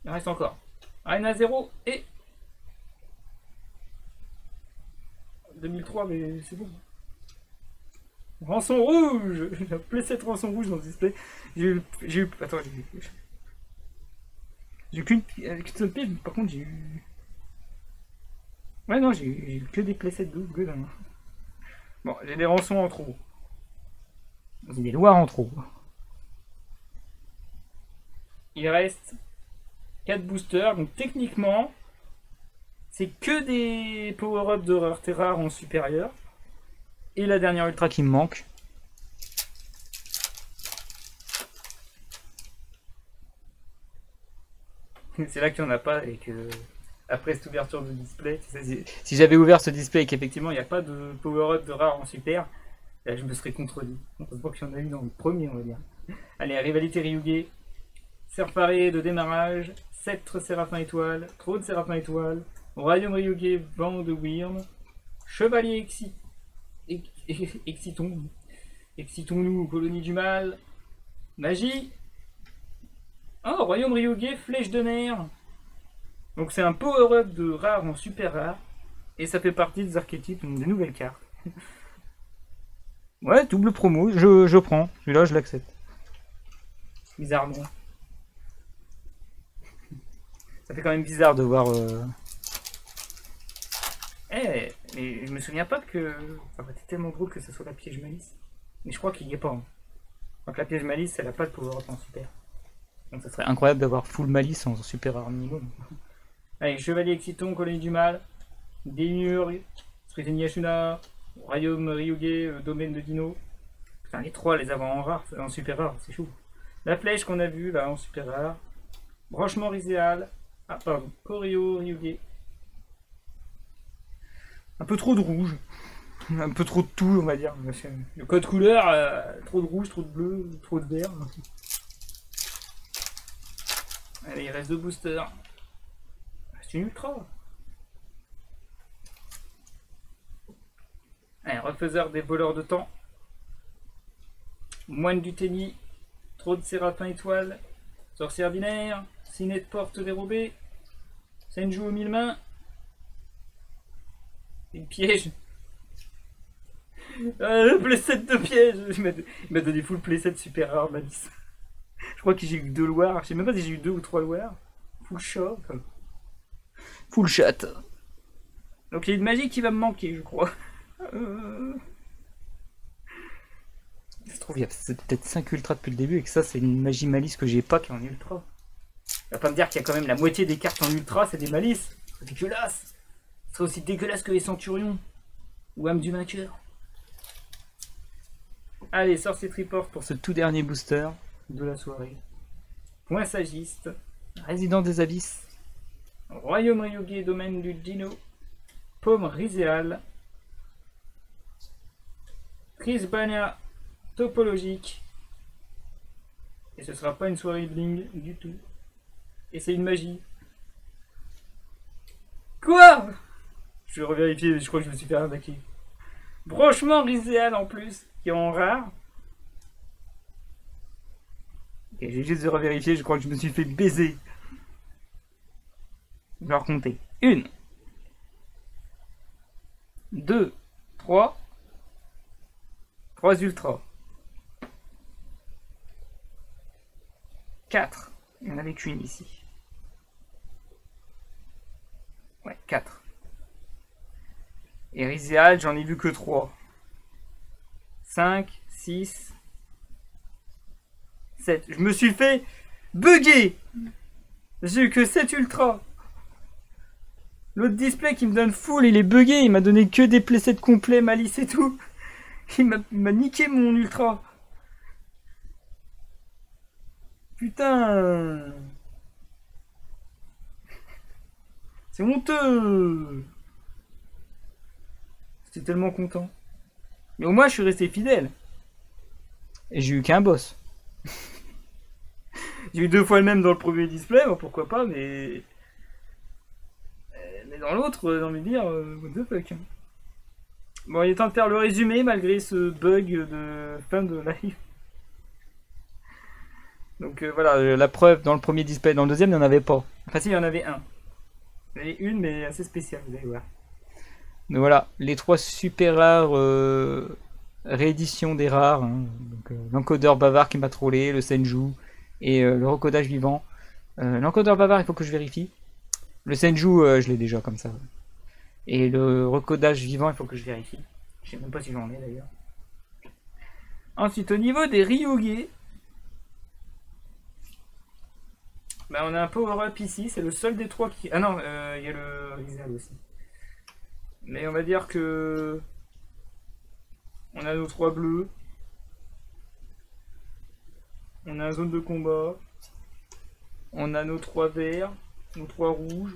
Il en reste encore. Arena 0 et 2003, mais c'est bon. Rançon rouge. J'ai appelé cette rançon rouge dans le display. J'ai eu. Attends, j'ai eu qu'une seule pièce, mais par contre j'ai eu. Ouais, non, j'ai eu que des playsets de ouf, gueule. Bon, j'ai des rançons en trop. J'ai des loirs en trop. Il reste 4 boosters, donc techniquement, c'est que des power-up de rareté rare en supérieur. Et la dernière ultra Qui me manque. c'est là qu'il n'y en a pas et que après cette ouverture de display, tu sais, Si j'avais ouvert ce display et effectivement il n'y a pas de power-up de rare en super, là je me serais contredit. On pense pas qu'il y en a eu dans le premier, on va dire. Allez, rivalité Ryuge, Serparé de démarrage, Sceptre Séraphin Étoile, Trône Séraphin Étoile, Royaume Ryuge, Vent de Wyrm, Chevalier Excitons, Excitons-nous, Colonie du Mal, Magie. Oh, Royaume Ryuge, Flèche de Nerf. Donc c'est un power-up de rare en super rare. Et ça fait partie des archétypes, donc des nouvelles cartes. Ouais, double promo, je prends. Celui-là, je l'accepte. Bizarrement. Ça fait quand même bizarre de voir... Eh, mais je me souviens pas que... Ça aurait été tellement drôle que ce soit la piège malice. Mais je crois qu'il y est pas. Hein. Je crois que la piège malice, elle a pas de power-up en super. Donc ça serait incroyable d'avoir full malice en super rare minimum. Allez, Chevalier Exciton, Colonie du Mal, Démiurge, Spriteni Ashuna, Royaume Ryuge, Domaine de Dino. Putain, les 3 les avoir en rare, en super rare, c'est chaud. La flèche qu'on a vue là en super rare. Branchement Riséal. Ah, pardon, Koryo Ryuge. Un peu trop de rouge. Un peu trop de tout, on va dire. Le code couleur, trop de rouge, trop de bleu, trop de vert. Allez, il reste 2 boosters. C'est une ultra. Allez, refaiseur des voleurs de temps. Moine du Tenni. Trône Séraphin Étoile. Sorcière binaire. Ciné de porte dérobée. Senju aux 1000 mains. Une piège. Le playset de piège. Il m'a donné full playset super rare, malice. Je crois que j'ai eu 2 loirs. Je sais même pas si j'ai eu 2 ou 3 loirs. Full shot. Full chat. Donc il y a une magie qui va me manquer, je crois. Ça se trouve, il y a peut-être 5 ultras depuis le début et que ça, c'est une magie malice que j'ai pas qui est en ultra. On va pas me dire qu'il y a quand même la moitié des cartes en ultra, c'est des malices. C'est dégueulasse. Ce serait aussi dégueulasse que les centurions. Ou âme du vainqueur. Allez, sorcier triport pour ce tout dernier booster de la soirée. Point sagiste. Résident des abysses. Royaume Ryuge, domaine du Dino. Paume Riséal. Prisbaena topologique. Et ce sera pas une soirée bling du tout. Et c'est une magie. Quoi? Je vais revérifier, mais je crois que je me suis fait arnaquer. Branchement Riséal en plus, qui est en rare. Et j'ai juste de revérifier, je crois que je me suis fait baiser. Je vais recompter. 1, 2, 3. 3 ultras. 4. Il n'y en avait qu'une ici. Ouais, 4. Et Riséal, j'en ai vu que 3. 5, 6, 7. Je me suis fait bugger. J'ai eu que 7 ultra. L'autre display qui me donne full, il est buggé. Il m'a donné que des playsets complets, malice et tout. Il m'a niqué mon ultra. Putain. C'est honteux. J'étais tellement content. Mais au moins, je suis resté fidèle. Et j'ai eu qu'un boss. J'ai eu 2 fois le même dans le premier display, bon, pourquoi pas, mais dans l'autre, j'ai envie de dire, what the fuck. Bon, il est temps de faire le résumé malgré ce bug de fin de live. Donc voilà, la preuve, dans le premier display, dans le deuxième, il n'y en avait pas. Enfin, si, il y en avait un. Il y en avait une, mais assez spéciale, vous allez voir. Donc voilà, les 3 super rares rééditions des rares. Hein. L'encodeur bavard qui m'a trollé, le Senju et le recodage vivant. L'encodeur bavard, il faut que je vérifie. Le Senju, je l'ai déjà comme ça. Et le recodage vivant, il faut que je vérifie. Je sais même pas si j'en ai d'ailleurs. Ensuite, au niveau des Ryuge, bah, on a un power-up ici, c'est le seul des 3 qui... Ah non, il y a le Rizal aussi. Mais on va dire que... On a nos 3 bleus. On a une zone de combat. On a nos 3 verts. Nos 3 rouges.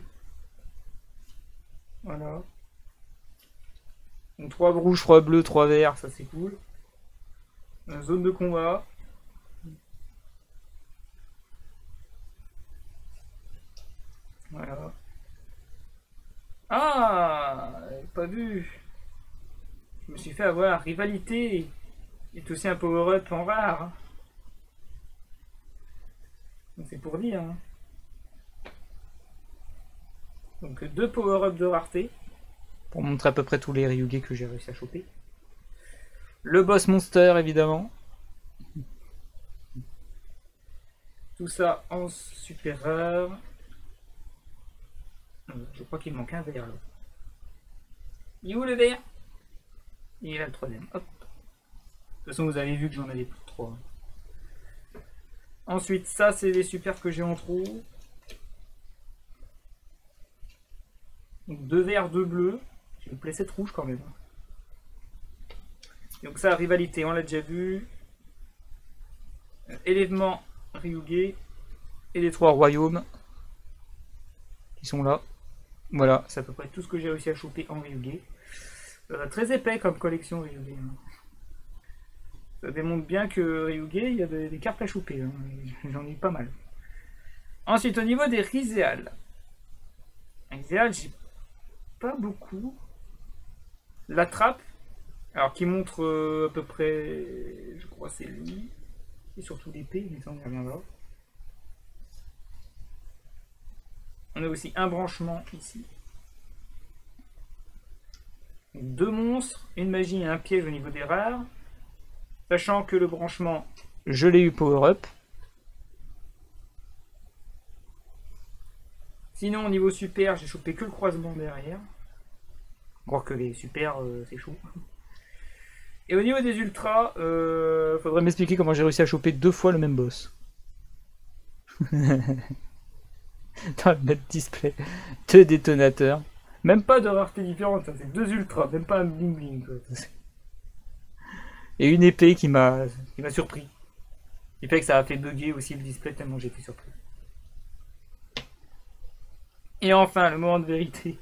Voilà. Donc 3 rouges, 3 bleus, 3 verts, ça c'est cool. Une zone de combat. Voilà. Ah, pas vu. Je me suis fait avoir. Rivalité est aussi un power-up en rare. Donc c'est pour dire. Hein. Donc 2 power-up de rareté. Pour montrer à peu près tous les Ryuge que j'ai réussi à choper. Le boss monster évidemment. Tout ça en super rare. Je crois qu'il manque un vert là. Il est où le vert? Il est là le troisième. Hop. De toute façon vous avez vu que j'en avais plus de 3. Ensuite ça c'est les super que j'ai en trop. Donc 2 verts, 2 bleus. J'ai une playset rouge quand même. Donc ça, rivalité, on l'a déjà vu. Élèvement, Ryuge. Et les 3 royaumes qui sont là. Voilà. C'est à peu près tout ce que j'ai réussi à choper en Ryuge. Très épais comme collection Ryuge. Ça démontre bien que Ryuge, il y a des cartes à choper. Hein. J'en ai eu pas mal. Ensuite, au niveau des Rizal. Rizal, j'ai pas beaucoup. La trappe, alors qui montre à peu près, je crois c'est lui, et surtout l'épée, mais ça on y reviendra. On a aussi un branchement ici. 2 monstres, une magie et un piège au niveau des rares. Sachant que le branchement, je l'ai eu power-up. Sinon au niveau super, j'ai chopé que le croisement derrière. Croire que les super, c'est chaud. Et au niveau des ultras, faudrait m'expliquer comment j'ai réussi à choper 2 fois le même boss. Dans le même display. 2 détonateurs. Même pas de rareté différente, c'est 2 ultras, même pas un bling bling. Et une épée qui m'a surpris. Il fait que ça a fait bugger aussi le display tellement j'étais surpris. Et enfin, le moment de vérité.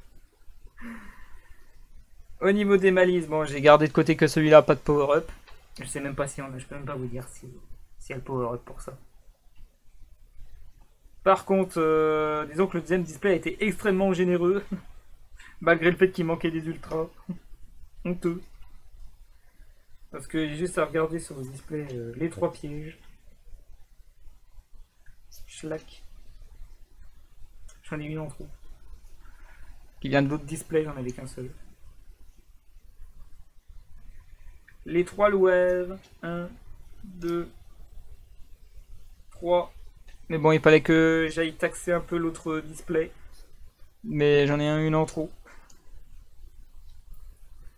Au niveau des malices, bon, j'ai gardé de côté que celui-là, pas de power-up. Je sais même pas si on a, je peux même pas vous dire si y a le power-up pour ça. Par contre, disons que le deuxième display a été extrêmement généreux, malgré le fait qu'il manquait des ultras. Honteux. Parce que j'ai juste à regarder sur le display les 3 pièges. Schlack. J'en ai une en trop. Qui vient de l'autre display, j'en avais qu'un seul. Les 3 loueurs. 1, 2, 3. Mais bon, il fallait que j'aille taxer un peu l'autre display. Mais j'en ai une en trop.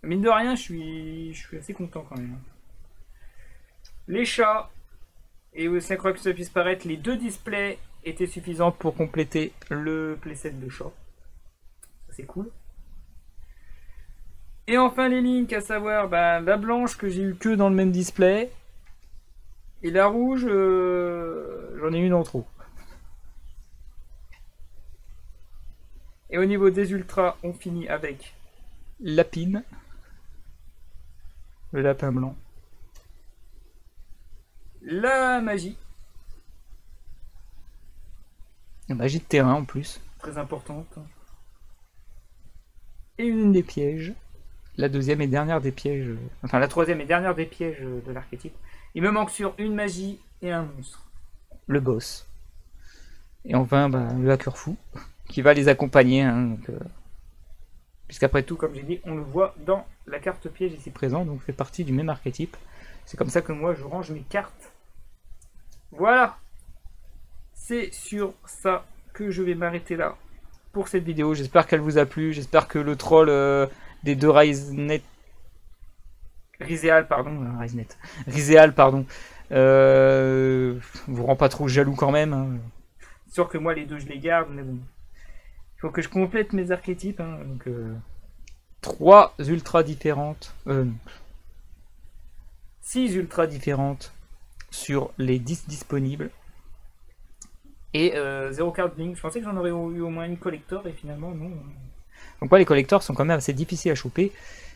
Mine de rien, je suis assez content quand même. les chats. Et aussi incroyable que ça puisse paraître, les 2 displays étaient suffisants pour compléter le playset de chat. Ça c'est cool. Et enfin les Link, à savoir la blanche que j'ai eu que dans le même display. Et la rouge, j'en ai une en trop. Et au niveau des ultras, on finit avec Lapine, le lapin blanc, la magie de terrain en plus, très importante, et une des pièges, la deuxième et dernière des pièges, enfin la troisième et dernière des pièges de l'archétype. Il me manque sur une magie et un monstre, le boss. Et enfin le hacker fou qui va les accompagner, hein, puisqu'après tout, comme j'ai dit, on le voit dans la carte piège ici présent, donc fait partie du même archétype. C'est comme ça que moi je range mes cartes. Voilà, c'est sur ça que je vais m'arrêter là pour cette vidéo. J'espère qu'elle vous a plu, j'espère que le troll des deux Riséal, pardon, vous rend pas trop jaloux quand même, hein. C'est sûr que moi les deux je les garde, mais bon, il faut que je complète mes archétypes, hein. Donc 3 ultras différentes, 6 ultras différentes sur les 10 disponibles, et 0 carte blink. Je pensais que j'en aurais eu au moins une collector, et finalement non. Donc les collectors sont quand même assez difficiles à choper,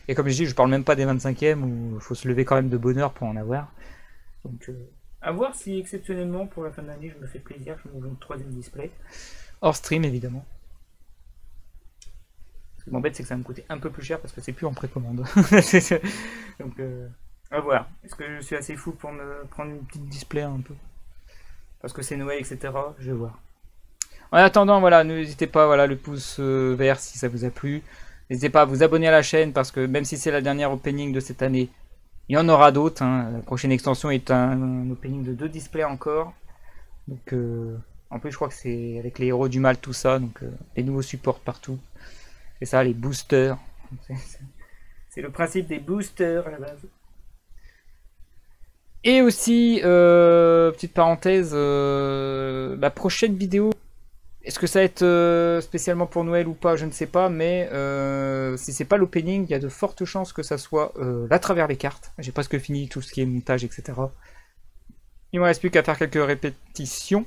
et comme je dis, je parle même pas des 25e où il faut se lever quand même de bonne heure pour en avoir. Donc à voir si exceptionnellement pour la fin de l'année je me fais plaisir, je me joue le 3ème display hors stream évidemment. Ce qui m'embête, c'est que ça va me coûter un peu plus cher parce que c'est plus en précommande. Donc à voir. Est-ce que je suis assez fou pour me prendre une petite display un peu parce que c'est Noël, etc. Je vais voir. En attendant, voilà, n'hésitez pas, voilà, le pouce vert si ça vous a plu. N'hésitez pas à vous abonner à la chaîne parce que même si c'est la dernière opening de cette année, il y en aura d'autres, hein. La prochaine extension est un opening de 2 displays encore. Donc en plus je crois que c'est avec les héros du mal, tout ça, donc les nouveaux supports partout. C'est ça, les boosters. C'est le principe des boosters à la base. Et aussi, petite parenthèse, la prochaine vidéo, est-ce que ça va être spécialement pour Noël ou pas, je ne sais pas, mais si c'est pas l'opening, il y a de fortes chances que ça soit à travers les cartes. J'ai presque fini tout ce qui est montage, etc. Il me reste plus qu'à faire quelques répétitions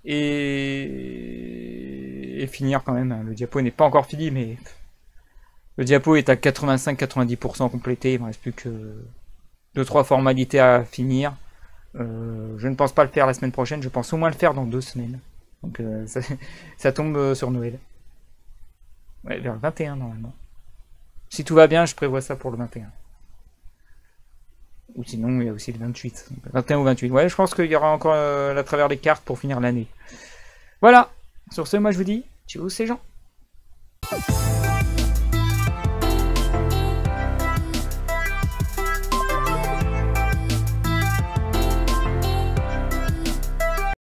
et finir quand même. Le diapo n'est pas encore fini, mais le diapo est à 85-90% complété. Il me reste plus que 2-3 formalités à finir. Je ne pense pas le faire la semaine prochaine, je pense au moins le faire dans 2 semaines. Donc ça tombe sur Noël. Ouais, vers le 21 normalement. Si tout va bien, je prévois ça pour le 21. Ou sinon, il y a aussi le 28. Donc, 21 ou 28. Ouais, je pense qu'il y aura encore à travers les cartes pour finir l'année. Voilà. Sur ce, moi je vous dis, ciao, c'est Jean.